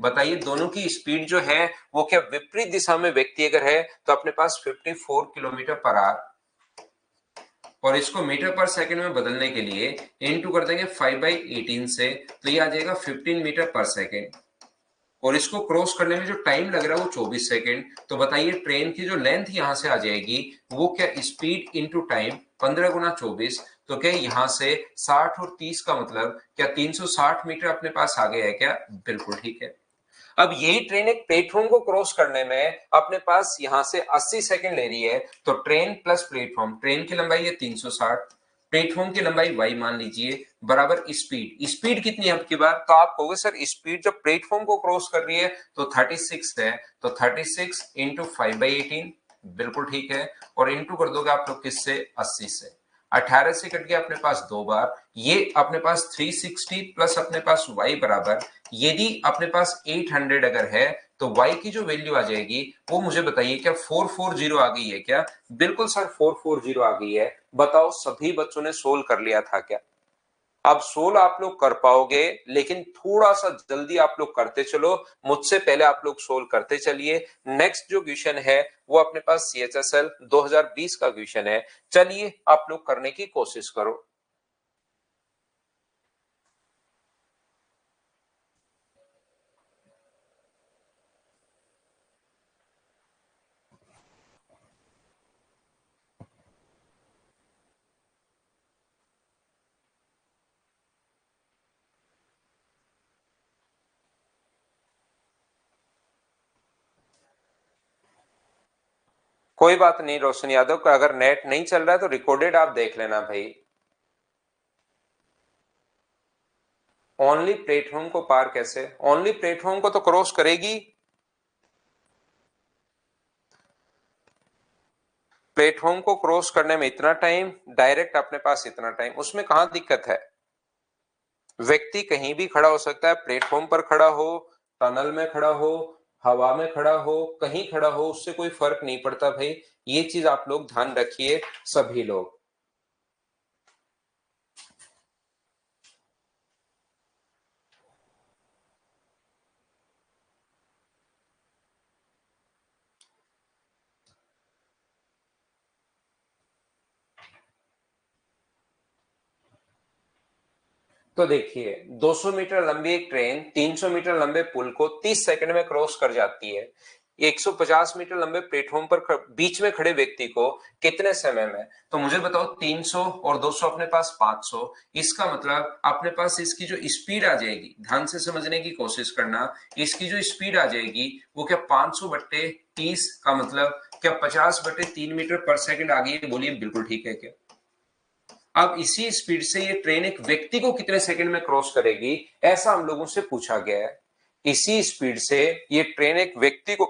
बताइए दोनों की स्पीड जो है वो क्या विपरीत दिशा में व्यक्ति अगर है तो अपने पास 54 किलोमीटर पर आवर और इसको मीटर पर सेकंड में बदलने के लिए इनटू कर देंगे 5/18 से, तो ये आ जाएगा 15 मीटर पर सेकंड। और इसको क्रॉस करने में जो टाइम लग रहा है वो 24 सेकंड। तो बताइए ट्रेन की जो लेंथ यहां से आ जाएगी वो क्या, स्पीड इनटू टाइम 15 गुना 24, तो क्या यहां से 60 और 30 का मतलब क्या 360 मीटर अपने पास आ गया है क्या? बिल्कुल ठीक है। अब यही ट्रेन एक प्लेटफॉर्म को क्रॉस करने में अपने पास यहां से 80 सेकंड ले रही है, तो ट्रेन प्लस प्लेटफॉर्म, ट्रेन की लंबाई है 360, प्लेटफॉर्म की लंबाई y मान लीजिए, बराबर स्पीड। स्पीड कितनी है आपकी बार? तो आप कहोगे सर स्पीड जब प्लेटफॉर्म को क्रॉस कर रही है तो 36 है, तो 36 इंटू 5/18, बिल्कुल ठीक है। और इंटू कर दोगे आप लोग किससे? 80 से। 18 से कट गया अपने पास 2 बार, ये अपने पास 360 प्लस अपने पास y बराबर, यदि अपने पास 800 अगर है तो y की जो वैल्यू आ जाएगी वो मुझे बताइए, क्या 440 आ गई है क्या? बिल्कुल सर 440 आ गई है। बताओ सभी बच्चों ने सोल्व कर लिया था क्या? अब सोल्व आप लोग कर पाओगे, लेकिन थोड़ा सा जल्दी आप लोग करते चलो, मुझसे पहले आप लोग सोल्व करते चलिए। नेक्स्ट जो क्वेश्चन है वो अपने पास CHSL 2020 का क्वेश्चन है, चलिए आप लोग करने की कोशिश करो। कोई बात नहीं रोशन यादव का, अगर नेट नहीं चल रहा है तो रिकॉर्डेड आप देख लेना भाई। ओनली प्लेटफॉर्म को पार कैसे? ओनली प्लेटफॉर्म को तो क्रॉस करेगी, प्लेटफॉर्म को क्रॉस करने में इतना टाइम, डायरेक्ट अपने पास इतना टाइम, उसमें कहां दिक्कत है? व्यक्ति कहीं भी खड़ा हो सकता है, प्लेटफॉर्म पर खड़ा हो, टनल में खड़ा हो, हवा में खड़ा हो, कहीं खड़ा हो, उससे कोई फर्क नहीं पड़ता भाई। ये चीज आप लोग ध्यान रखिए सभी लोग। तो देखिए 200 मीटर लंबी एक ट्रेन 300 मीटर लंबे पुल को 30 सेकंड में क्रॉस कर जाती है। 150 मीटर लंबे प्लेटफॉर्म पर बीच में खड़े व्यक्ति को कितने समय में? तो मुझे बताओ 300 और 200 अपने पास 500, इसका मतलब अपने पास इसकी जो स्पीड आ जाएगी, ध्यान से समझने की कोशिश करना, इसकी जो स्पीड आ जाएगी वो क्या 500/30 का मतलब क्या 50/3 मीटर पर सेकंड आ गई है? बोलिए बिल्कुल ठीक है क्या? अब इसी स्पीड से ये ट्रेन एक व्यक्ति को कितने सेकंड में क्रॉस करेगी, ऐसा हम लोगों से पूछा गया है। इसी स्पीड से ये ट्रेन एक व्यक्ति को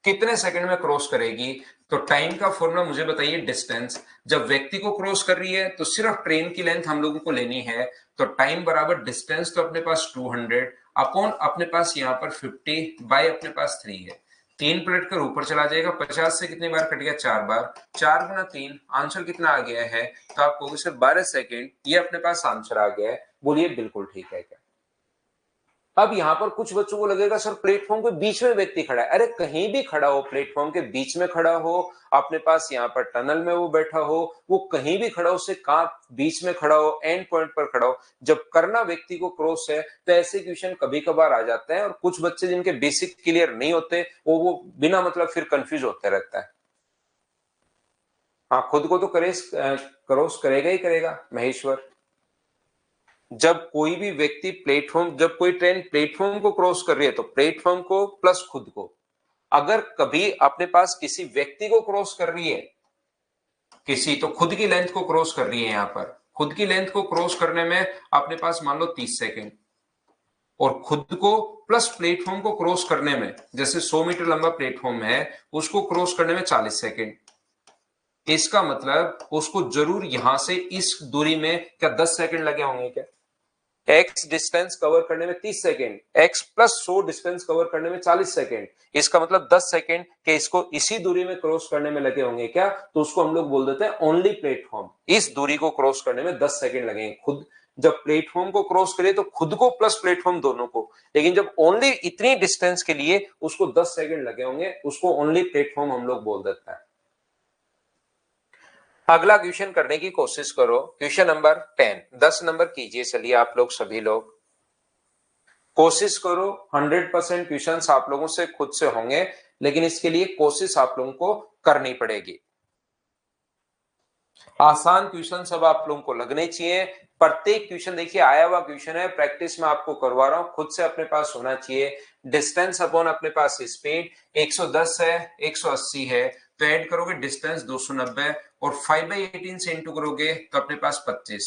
कितने सेकंड में क्रॉस करेगी? तो टाइम का फॉर्मूला मुझे बताइए, डिस्टेंस। जब व्यक्ति को क्रॉस कर रही है तो सिर्फ ट्रेन की लेंथ हम लोगों को लेनी है, तो टाइम बराबर डिस्टेंस तो अपने पास 200 अपॉन अपने पास यहाँ पर 50 बाय अपने पास 3 है। 3 पलट कर ऊपर चला जाएगा, 50 से कितनी बार कट गया? 4 बार, 4 गुना 3, आंसर कितना आ गया है? तो आप कहोगे सर 12 सेकेंड, ये अपने पास आंसर आ गया है। बोलिए बिल्कुल ठीक है क्या? अब यहां पर कुछ बच्चों को लगेगा सर प्लेटफॉर्म के बीच में व्यक्ति खड़ा है। अरे कहीं भी खड़ा हो, प्लेटफॉर्म के बीच में खड़ा हो, अपने पास यहाँ पर टनल में वो बैठा हो, वो कहीं भी खड़ा हो, उससे कहां बीच में खड़ा हो, एंड पॉइंट पर खड़ा हो, जब करना व्यक्ति को क्रॉस है तो ऐसे क्वेश्चन कभी कभार आ जाते हैं। और कुछ बच्चे जिनके बेसिक क्लियर नहीं होते वो बिना मतलब फिर कंफ्यूज होते रहता है। हाँ, खुद को तो क्रॉस करेगा ही करेगा महेश्वर। जब कोई भी व्यक्ति प्लेटफॉर्म, जब कोई ट्रेन प्लेटफॉर्म को क्रॉस कर रही है तो प्लेटफॉर्म को प्लस खुद को। अगर कभी अपने पास किसी व्यक्ति को क्रॉस कर रही है, किसी, तो खुद की लेंथ को क्रॉस कर रही है, यहां पर खुद की लेंथ को क्रॉस करने में अपने पास मान लो 30 सेकेंड, और खुद को प्लस प्लेटफॉर्म को क्रॉस करने में, जैसे 100 मीटर लंबा प्लेटफॉर्म है उसको क्रॉस करने में 40 सेकेंड, इसका मतलब उसको जरूर यहां से इस दूरी में क्या 10 सेकेंड लगे होंगे क्या? एक्स डिस्टेंस कवर करने में 30 second, x plus 100 distance cover करने में 40 सेकेंड, इसका मतलब 10 सेकेंड के इसको इसी दूरी में क्रॉस करने में लगे होंगे क्या? तो उसको हम लोग बोल देते हैं ओनली प्लेटफॉर्म। इस दूरी को क्रॉस करने में 10 सेकेंड लगेंगे। खुद जब प्लेटफॉर्म को क्रॉस करे तो खुद को प्लस प्लेटफॉर्म दोनों को, लेकिन जब ओनली इतनी डिस्टेंस के लिए उसको 10 सेकेंड लगे होंगे, उसको ओनली प्लेटफॉर्म हम लोग बोल देते हैं। अगला क्वेश्चन करने की कोशिश करो, क्वेश्चन नंबर 10, 10 नंबर कीजिए। चलिए आप लोग सभी लोग कोशिश करो, 100% क्वेश्चंस आप लोगों से खुद से होंगे, लेकिन इसके लिए कोशिश आप लोगों को करनी पड़ेगी। आसान क्वेश्चन सब आप लोगों को लगने चाहिए। प्रत्येक क्वेश्चन देखिए आया हुआ क्वेश्चन है, प्रैक्टिस में आपको करवा रहा हूं, खुद से अपने पास होना चाहिए। डिस्टेंस अपॉन अपने पास स्पीड 110 है, 180 है, तो ऐड करोगे डिस्टेंस 290 और 5/18 से इंटू करोगे तो अपने पास 25,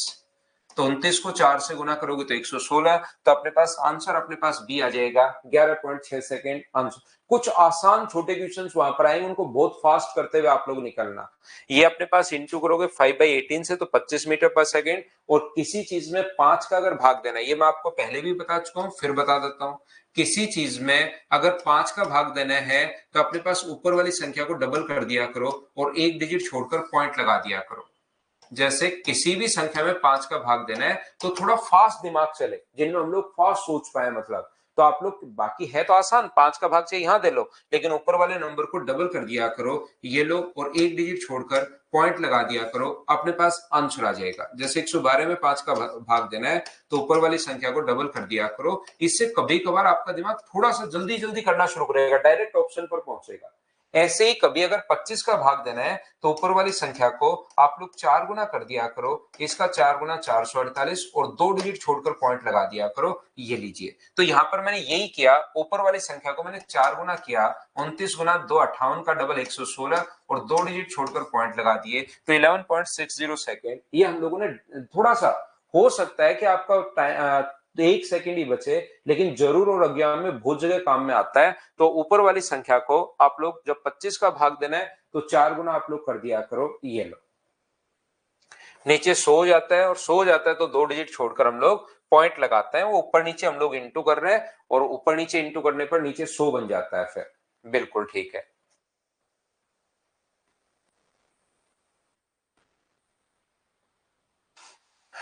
तो 29 को 4 से गुना करोगे तो 116, तो अपने पास आंसर अपने पास बी आ जाएगा 11.6 सेकेंड आंसर। कुछ आसान छोटे क्वेश्चंस वहां पर आएंगे, उनको बहुत फास्ट करते हुए आप लोग निकलना। ये अपने पास इंटू करोगे 5/18 से तो 25 मीटर पर सेकेंड, और किसी चीज में 5 का अगर भाग देना है, ये मैं आपको पहले भी बता चुका हूं, फिर बता देता हूं। किसी चीज में अगर 5 का भाग देना है तो अपने पास ऊपर वाली संख्या को डबल कर दिया करो और एक डिजिट छोड़कर पॉइंट लगा दिया करो। जैसे किसी भी संख्या में 5 का भाग देना है तो थोड़ा फास्ट दिमाग चले, जिनमें हम लोग फास्ट सोच पाए, मतलब तो आप लोग, बाकी है तो आसान, 5 का भाग चाहिए यहां दे लो, लेकिन ऊपर वाले नंबर को डबल कर दिया करो, ये लो, और एक डिजिट छोड़कर पॉइंट लगा दिया करो, अपने पास आंसर आ जाएगा। जैसे 112 में 5 का भाग देना है तो ऊपर वाली संख्या को डबल कर दिया करो। इससे कभी कभार आपका दिमाग थोड़ा सा जल्दी जल्दी करना शुरू करेगा, डायरेक्ट ऑप्शन पर पहुंचेगा। ऐसे ही कभी अगर 25 का भाग देना है तो ऊपर वाली संख्या को आप लोग 4 गुना कर दिया करो, इसका 4 गुना 448 और 2 डिजिट छोड़कर पॉइंट लगा दिया करो, ये लीजिए। तो यहां पर मैंने यही किया, ऊपर वाली संख्या को मैंने 4 गुना किया, 29 गुना 2 58 का डबल 116 और 2 डिजिट छोड़कर पॉइंट लगा दिए, तो 11.60 सेकेंड। ये हम लोगों ने थोड़ा सा, हो सकता है कि आपका एक सेकंड ही बचे, लेकिन जरूर और अज्ञान में बहुत जगह काम में आता है। तो ऊपर वाली संख्या को आप लोग जब 25 का भाग देना है तो 4 गुना आप लोग कर दिया करो, ये लो। नीचे 100 जाता है और 100 जाता है तो 2 डिजिट छोड़कर हम लोग पॉइंट लगाते हैं, वो ऊपर नीचे हम लोग इंटू कर रहे हैं, और ऊपर नीचे इंटू करने पर नीचे 100 बन जाता है फिर। बिल्कुल ठीक है।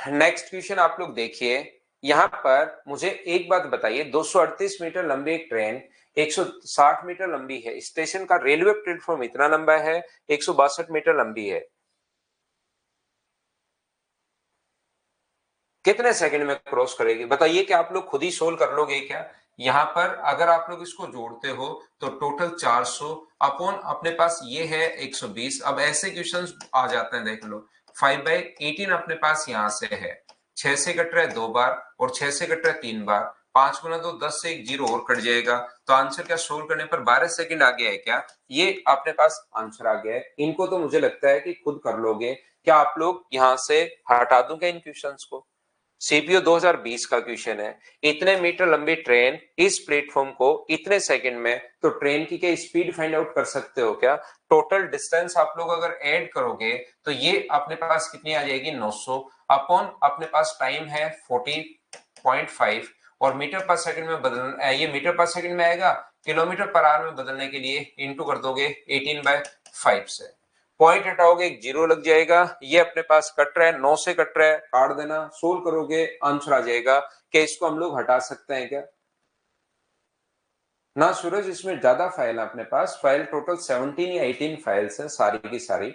नेक्स्ट क्वेश्चन आप लोग देखिए, यहां पर मुझे एक बात बताइए, 238 मीटर लंबी एक ट्रेन 160 मीटर लंबी है, स्टेशन का रेलवे प्लेटफॉर्म इतना लंबा है, 162 मीटर लंबी है, कितने सेकंड में क्रॉस करेगी? बताइए कि आप लोग खुद ही सोल्व कर लोगे क्या? यहां पर अगर आप लोग इसको जोड़ते हो तो टोटल 400 अपॉन अपने पास ये है 120। अब ऐसे क्वेश्चंस आ जाते हैं, देख लो, 5/18 अपने पास यहां से है, 6 से कट रहा है 2 बार और 6 से कट रहा है 3 बार, 5 गुना 2 10 से एक जीरो और कट जाएगा, तो आंसर क्या सोल्व करने पर 12 सेकंड आ गया है क्या? ये अपने पास आंसर आ गया है। इनको तो मुझे लगता है कि खुद कर लोगे। क्या आप लोग यहां से हटा दूं क्या इन क्वेश्चंस को? सीपीओ 2020 का क्वेश्चन है, इतने मीटर लंबी ट्रेन इस प्लेटफॉर्म को इतने सेकंड में, तो ट्रेन की क्या स्पीड फाइंड आउट कर सकते हो क्या? टोटल डिस्टेंस आप लोग अगर ऐड करोगे तो ये अपने पास कितनी आ जाएगी, 900 अपॉन अपने पास टाइम है 40.5, और मीटर पर सेकंड में बदलना, ये मीटर पर सेकंड में आएगा, किलोमीटर पर आवर में बदलने के लिए इंटू कर दोगे 18/5 से, पॉइंट हटाओगे एक जीरो लग जाएगा, ये अपने पास कट रहा है, 9 से कट रहा है, काट देना, सोल्व करोगे आंसर आ जाएगा। क्या इसको हम लोग हटा सकते हैं क्या? ना सूरज, इसमें ज्यादा फाइल है अपने पास, फाइल टोटल 17 या 18 फाइल्स है, सारी की सारी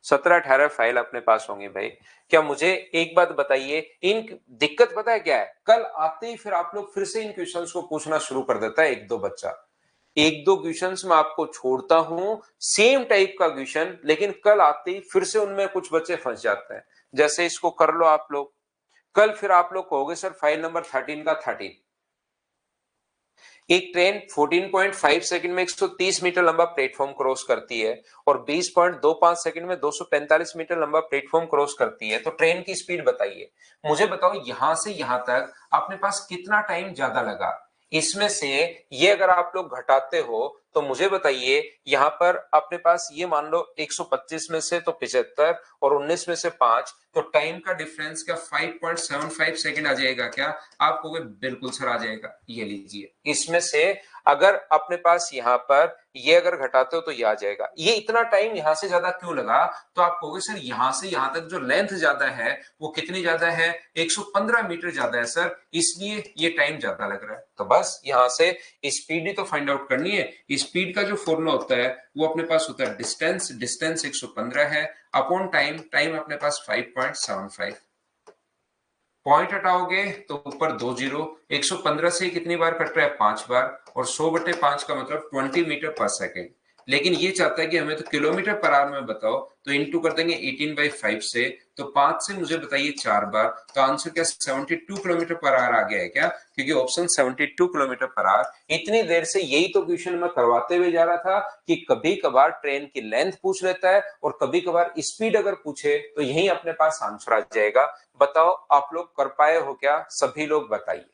17-18 फाइल अपने पास होंगी भाई। क्या मुझे एक बात बताइए, इन दिक्कत पता है क्या है, कल आते ही फिर आप लोग फिर से इन क्वेश्चंस को पूछना शुरू कर देता है एक दो बच्चा, एक दो क्वेश्चंस में आपको छोड़ता हूं सेम टाइप का क्वेश्चन, लेकिन कल आते ही फिर से उनमें कुछ बच्चे फंस जाते हैं। जैसे इसको कर लो आप लोग, कल फिर आप लोग कहोगे सर फाइल नंबर 13 का 13, एक ट्रेन 14.5 सेकंड में 130 मीटर लंबा प्लेटफॉर्म क्रॉस करती है और 20.25 सेकंड में 245 मीटर लंबा प्लेटफॉर्म क्रॉस करती है, तो ट्रेन की स्पीड बताइए। मुझे बताओ यहां से यहां तक अपने पास कितना टाइम ज्यादा लगा? इसमें से ये अगर आप लोग घटाते हो तो मुझे बताइए, यहां पर अपने पास ये मान लो 125 में से तो 75 और 19 में से 5, तो टाइम का डिफरेंस क्या 5.75 सेकंड आ जाएगा क्या? आप कहोगे बिल्कुल सर आ जाएगा, ये लीजिए। इसमें से अगर अपने पास यहाँ पर ये अगर घटाते हो तो ये आ जाएगा। ये इतना टाइम यहाँ से ज्यादा क्यों लगा, तो आप कहोगे सर यहाँ से यहाँ तक जो लेंथ ज्यादा है वो कितनी ज्यादा है, 115 मीटर ज्यादा है सर, इसलिए ये टाइम ज्यादा लग रहा है। तो बस यहाँ से स्पीड ही तो फाइंड आउट करनी है। स्पीड का जो फॉर्मूला होता है वो अपने पास होता है डिस्टेंस, डिस्टेंस 115 है अपॉन टाइम, टाइम अपने पास 5.75। पॉइंट हटाओगे तो ऊपर 2 जीरो, 115 से कितनी बार कट रहा है, 5 बार, और 100/5 का मतलब 20 मीटर पर सेकेंड। लेकिन ये चाहता है कि हमें तो किलोमीटर पर आवर में बताओ, तो इंटू कर देंगे 18/5 से, तो 5 से मुझे बताइए 4 बार, तो आंसर क्या 72 किलोमीटर पर आवर आ गया है क्या, क्योंकि ऑप्शन 72 किलोमीटर पर आवर। इतनी देर से यही तो क्वेश्चन मैं करवाते हुए जा रहा था कि कभी कभार ट्रेन की लेंथ पूछ लेता है और कभी कभार स्पीड अगर पूछे तो यही अपने पास आंसर आ जाएगा। बताओ आप लोग कर पाए हो क्या, सभी लोग बताइए।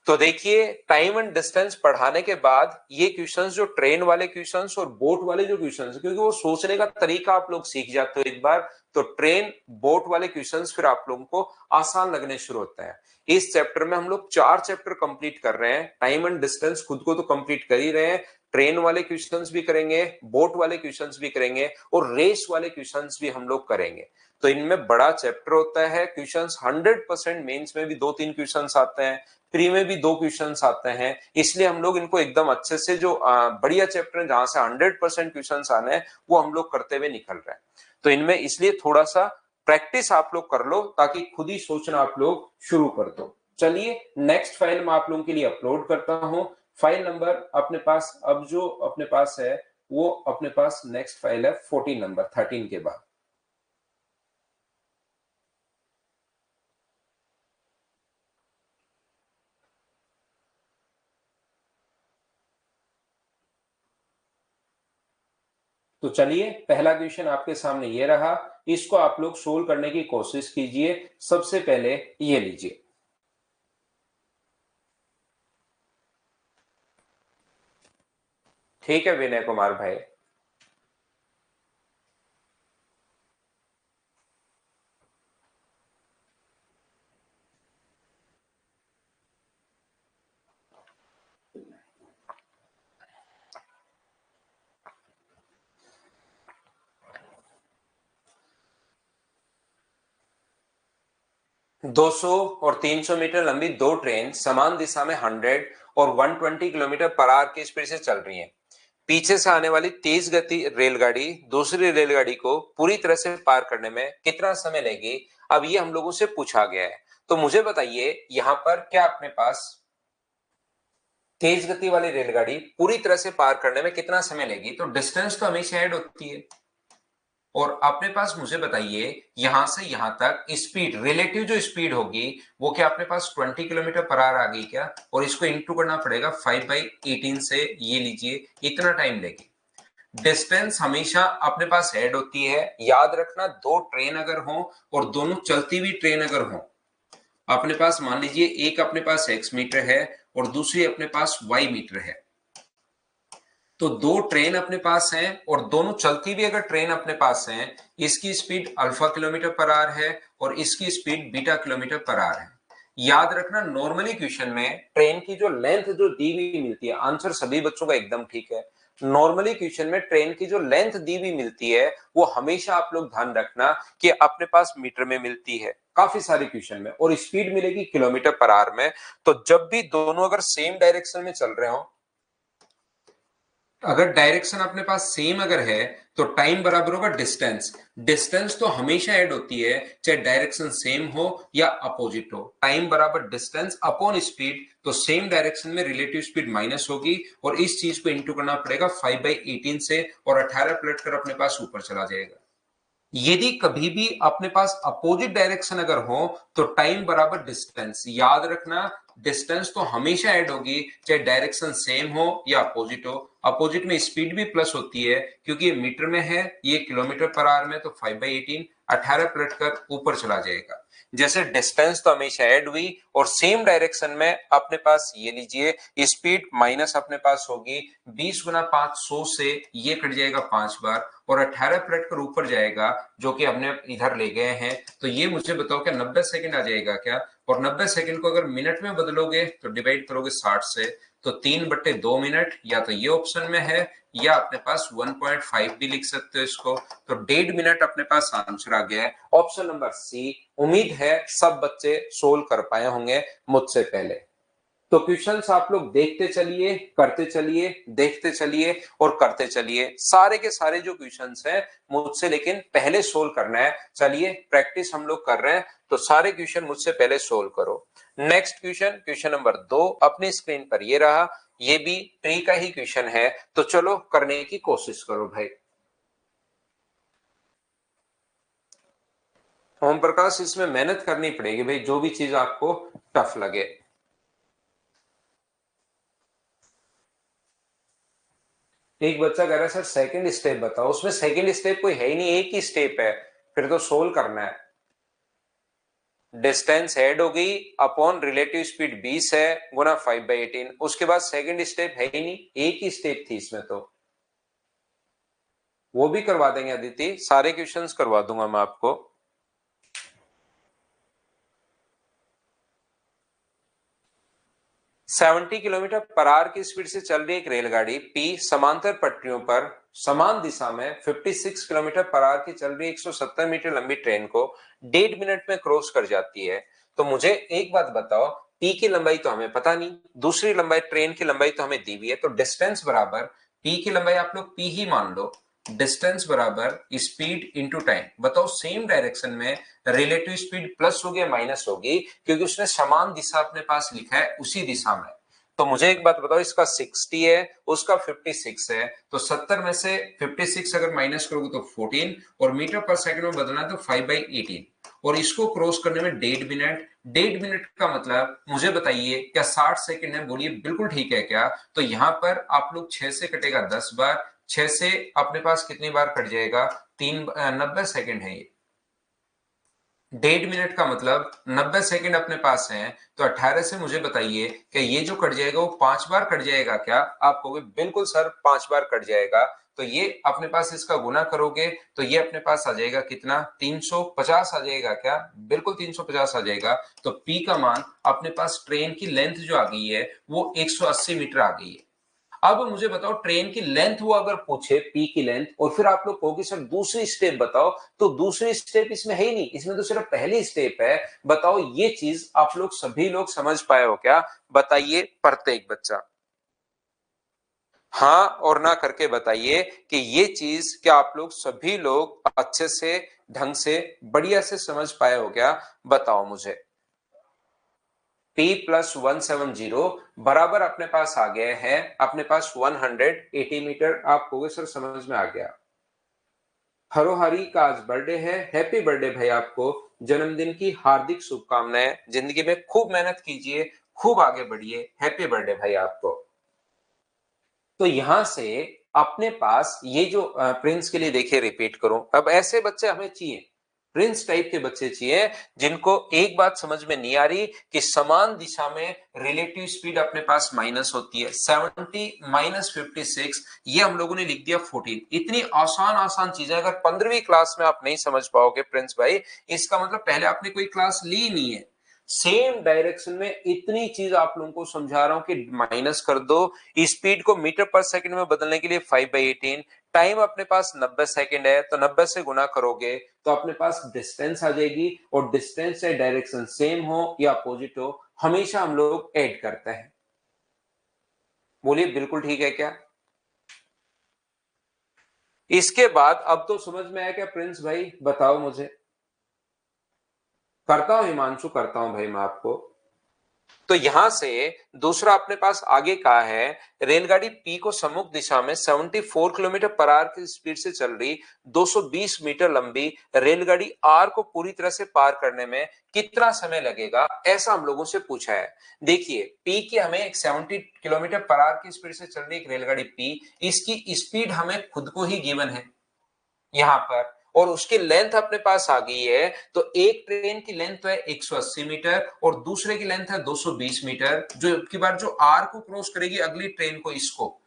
तो देखिए टाइम एंड डिस्टेंस पढ़ाने के बाद ये क्वेश्चंस, जो ट्रेन वाले क्वेश्चंस और बोट वाले जो क्वेश्चंस, क्योंकि वो सोचने का तरीका आप लोग सीख जाते हो एक बार, तो ट्रेन बोट वाले क्वेश्चंस फिर आप लोगों को आसान लगने शुरू होता है। इस चैप्टर में हम लोग 4 चैप्टर कंप्लीट कर रहे हैं। टाइम एंड डिस्टेंस खुद को तो कंप्लीट कर ही रहे हैं, ट्रेन वाले क्वेश्चंस भी करेंगे, बोट वाले क्वेश्चंस भी करेंगे और रेस वाले क्वेश्चंस भी हम लोग करेंगे। तो इनमें बड़ा चैप्टर होता है। क्वेश्चंस 100% मेंस में भी 2-3 क्वेश्चंस आते हैं, प्री में भी 2 क्वेश्चंस आते हैं, इसलिए हम लोग इनको एकदम अच्छे से, जो बढ़िया चैप्टर है जहां से 100% क्वेश्चंस आने हैं, वो हम लोग करते हुए निकल रहे हैं। तो इनमें इसलिए थोड़ा सा प्रैक्टिस आप लोग कर लो ताकि खुद ही सोचना आप लोग शुरू कर दो। चलिए नेक्स्ट फाइल मैं आप लोगों के लिए अपलोड करता हूं। फाइल नंबर अपने पास अब जो अपने पास है वो अपने पास नेक्स्ट फाइल है 14 नंबर, 13 के बाद। तो चलिए पहला क्वेश्चन आपके सामने ये रहा, इसको आप लोग सोल्व करने की कोशिश कीजिए। सबसे पहले ये लीजिए, ठीक है विनय कुमार भाई। दो सौ और 300 मीटर लंबी दो ट्रेन समान दिशा में 100 और 120 किलोमीटर पर आवर की स्पीड से चल रही हैं। पीछे से आने वाली तेज गति रेलगाड़ी दूसरी रेलगाड़ी को पूरी तरह से पार करने में कितना समय लेगी, अब ये हम लोगों से पूछा गया है। तो मुझे बताइए यहाँ पर क्या अपने पास तेज गति वाली रेलगाड़ी पूरी तरह से पार करने में कितना समय लेगी, तो डिस्टेंस तो हमेशा ऐड होती है। और अपने पास मुझे बताइए यहां से यहां तक स्पीड, रिलेटिव जो स्पीड होगी वो क्या अपने पास 20 किलोमीटर पर आवर आ गई क्या, और इसको इंटू करना पड़ेगा 5/18 से, ये लीजिए इतना टाइम लेगी। डिस्टेंस हमेशा अपने पास ऐड होती है, याद रखना। दो ट्रेन अगर हो और दोनों चलती हुई ट्रेन अगर हो, अपने पास मान लीजिए एक अपने पास x मीटर है और दूसरी अपने पास y मीटर है, तो दो ट्रेन अपने पास हैं और दोनों चलती भी अगर ट्रेन अपने पास हैं, इसकी speed alpha kilometre per our है और इसकी speed beta kilometre per our है। याद रखना नॉर्मली क्वेश्चन में ट्रेन की जो लेंथ जो दी हुई मिलती है, आंसर सभी बच्चों का एकदम ठीक है। नॉर्मली क्वेश्चन में ट्रेन की जो लेंथ दी हुई मिलती है वो हमेशा आप लोग ध्यान रखना कि अपने पास मीटर में मिलती है काफी सारे क्वेश्चन में, और स्पीड मिलेगी किलोमीटर पर आवर में। तो जब भी दोनों अगर सेम डायरेक्शन में चल रहे हो, अगर डायरेक्शन अपने पास सेम अगर है, तो टाइम बराबर होगा डिस्टेंस। डिस्टेंस तो हमेशा ऐड होती है चाहे डायरेक्शन सेम हो या अपोजिट हो। टाइम बराबर डिस्टेंस अपॉन स्पीड, तो सेम डायरेक्शन में रिलेटिव स्पीड माइनस होगी और इस चीज को इंटू करना पड़ेगा 5/18 से, और 18 पलट कर अपने पास ऊपर चला जाएगा। यदि कभी भी अपने पास अपोजिट डायरेक्शन अगर हो तो टाइम बराबर डिस्टेंस, याद रखना डिस्टेंस तो हमेशा ऐड होगी चाहे डायरेक्शन सेम हो या अपोजिट हो। अपोजिट में स्पीड भी प्लस होती है क्योंकि ये मीटर में है, ये किलोमीटर पर आवर में, तो 5/18, 18 पलट कर ऊपर चला जाएगा। जैसे डिस्टेंस तो हमेशा ऐड हुई और सेम डायरेक्शन में अपने पास ये लीजिए स्पीड माइनस अपने पास होगी 20 गुना 500 से ये कट जाएगा 5 बार और 18 पलट कर ऊपर जाएगा जो कि हमने इधर ले गए हैं। तो ये मुझे बताओ क्या 90 सेकंड आ जाएगा क्या? और 90 सेकंड को अगर मिनट में बदलोगे तो डिवाइड करोगे 60 से, तो 3/2 मिनट या तो ये ऑप्शन में है या अपने पास 1.5 भी लिख सकते हो इसको। तो 1.5 मिनट अपने पास आंसर आ गया है ऑप्शन नंबर सी। उम्मीद है सब बच्चे सोल्व कर पाए होंगे मुझसे पहले। तो क्वेश्चंस आप लोग देखते चलिए, करते चलिए, देखते चलिए और करते चलिए। सारे के सारे जो क्वेश्चंस हैं मुझसे लेकिन पहले सोल्व करना है। चलिए प्रैक्टिस हम लोग कर रहे हैं तो सारे क्वेश्चन मुझसे पहले सोल्व करो। नेक्स्ट क्वेश्चन, क्वेश्चन नंबर 2 अपनी स्क्रीन पर ये रहा। ये भी ट्री का ही क्वेश्चन है तो चलो करने की कोशिश करो भाई। ओम प्रकाश इसमें मेहनत करनी पड़ेगी भाई, जो भी चीज आपको टफ लगे। एक बच्चा कह रहा है सर सेकंड स्टेप बताओ, उसमें सेकंड स्टेप कोई है ही नहीं, एक ही स्टेप है, फिर तो सोल्व करना है। डिस्टेंस ऐड हो गई अपॉन रिलेटिव स्पीड 20 है गुना 5/18, उसके बाद सेकंड स्टेप है ही नहीं, एक ही स्टेप थी इसमें। तो वो भी करवा देंगे अदिति, सारे क्वेश्चंस करवा दूंगा मैं आपको। 70 किलोमीटर पर आवर की स्पीड से चल रही एक रेलगाड़ी पी समांतर पटरियों पर समान दिशा में 56 किलोमीटर पर आवर की चल रही 170 मीटर लंबी ट्रेन को 1.5 मिनट में क्रॉस कर जाती है। तो मुझे एक बात बताओ, पी की लंबाई तो हमें पता नहीं, दूसरी लंबाई ट्रेन की लंबाई तो हमें दी हुई है, तो डिस्टेंस बराबर पी की लंबाई आप लोग पी ही मान लो, डिस्टेंस बराबर स्पीड इंटू टाइम। बताओ सेम डायरेक्शन में रिलेटिव स्पीड प्लस होगी या माइनस होगी, क्योंकि उसने समान दिशा अपने पास लिखा है उसी दिशा में। तो मुझे एक बात बताओ, इसका 60 है उसका 56 है, तो 70 में से 56 अगर माइनस करोगे तो 14 और मीटर पर सेकंड में बदलना है तो 5/18 और इसको क्रॉस करने में 1.5 मिनट। 1.5 मिनट का मतलब मुझे बताइए क्या 60 सेकंड है? बोलिए बिल्कुल ठीक है क्या? तो यहां पर आप लोग 6 से कटेगा 10 बार, 6 से अपने पास कितनी बार कट जाएगा? 90 सेकंड है ये। 1.5 मिनट का मतलब 90 सेकंड अपने पास है, तो 18 से मुझे बताइए कि ये जो कट जाएगा वो 5 बार कट जाएगा क्या? आप कहोगे बिल्कुल सर 5 बार कट जाएगा। तो ये अपने पास इसका गुना करोगे तो ये अपने पास आ जाएगा कितना? 350 आ जाएगा क्या? बिल्कुल 350 आ जाएगा। तो पी का मान अपने पास ट्रेन की लेंथ जो आ गई है वो 180 मीटर आ गई है। अब मुझे बताओ ट्रेन की लेंथ वो अगर पूछे पी की लेंथ और फिर आप लोग कहोगे सर दूसरी स्टेप बताओ, तो दूसरी स्टेप इसमें है ही नहीं, इसमें तो सिर्फ पहली स्टेप है। बताओ ये चीज आप लोग सभी लोग समझ पाए हो क्या? बताइए प्रत्येक बच्चा हाँ और ना करके बताइए कि ये चीज क्या आप लोग सभी लोग अच्छे से ढंग से बढ़िया से समझ पाए हो क्या? बताओ मुझे। P प्लस 170 बराबर अपने पास आ गए हैं अपने पास 180 मीटर। आप कहोगे सर समझ में आ गया। हरोहरी का आज बर्थडे है, हैप्पी बर्थडे भाई, आपको जन्मदिन की हार्दिक शुभकामनाएं। जिंदगी में खूब मेहनत कीजिए, खूब आगे बढ़िए, हैप्पी बर्थडे भाई आपको। तो यहां से अपने पास ये जो प्रिंस के लिए देखिए रिपीट करूं, अब ऐसे बच्चे हमें चाहिए, प्रिंस टाइप के बच्चे चाहिए जिनको एक बात समझ में नहीं आ रही कि समान दिशा में रिलेटिव स्पीड अपने पास माइनस होती है। 70 माइनस 56 ये हम लोगों ने लिख दिया 14। इतनी आसान आसान चीजें अगर 15वीं क्लास में आप नहीं समझ पाओगे प्रिंस भाई, इसका मतलब पहले आपने कोई क्लास ली नहीं है। सेम डायरेक्शन में इतनी चीज आप लोगों को समझा रहा हूं कि माइनस कर दो, स्पीड को मीटर पर सेकंड में बदलने के लिए 5/18, टाइम अपने पास 90 सेकंड है तो 90 से गुना करोगे तो अपने पास डिस्टेंस आ जाएगी, और डिस्टेंस से डायरेक्शन सेम हो या अपोजिट हो हमेशा हम लोग ऐड करते हैं। बोलिए बिल्कुल ठीक है क्या? इसके बाद अब तो समझ में आया क्या प्रिंस भाई? बताओ मुझे। करता हूं हिमांशु, करता हूं भाई मैं आपको। तो यहां से दूसरा अपने पास आगे कहा है रेलगाड़ी पी को सम्मुख दिशा में 74 किलोमीटर पर आवर की स्पीड से चल रही 220 मीटर लंबी रेलगाड़ी आर को पूरी तरह से पार करने में कितना समय लगेगा, ऐसा हम लोगों से पूछा है। देखिए पी की हमें एक 70 किलोमीटर पर आवर की स्पीड से चल रही एक रेलगाड़ी पी, इसकी स्पीड हमें खुद को ही गिवन है यहां पर, और उसकी लेंथ अपने पास आ गई है, तो एक ट्रेन की लेंथ तो है 180 मीटर और दूसरे की लेंथ है 220 मीटर, जो की बार जो आर को क्रॉस करेगी अगली ट्रेन को, इसको,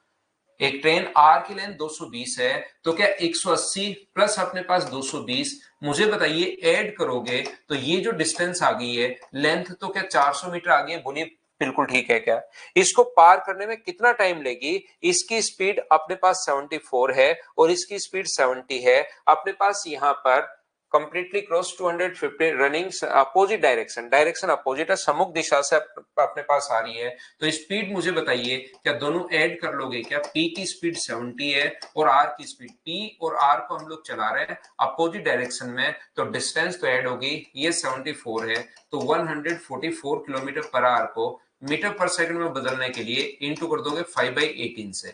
एक ट्रेन आर की लेंथ 220 है, तो क्या 180 प्लस अपने पास 220, मुझे बताइए ऐड करोगे तो ये जो डिस्टेंस आ गई है लेंथ, तो क्या 400 मीटर आ गई है? बोलिए बिल्कुल ठीक है क्या? इसको पार करने में कितना टाइम लेगी? इसकी स्पीड अपने पास 74 है और इसकी स्पीड 70 है, अपने पास यहाँ पर completely cross 250 running opposite direction, direction opposite है, सम्मुख दिशा से अपने पास आ रही है। तो स्पीड मुझे बताइए, क्या दोनों ऐड कर लोगे क्या? P की स्पीड 70 है और R की स्पीड, P और R को हम लोग चला रहे हैं अपोजिट डायरेक्शन में, तो डिस्टेंस तो ऐड होगी, ये 74 है, तो 144 किलोमीटर पर आवर को मीटर पर सेकंड में बदलने के लिए इंटू कर दोगे 5/18 से,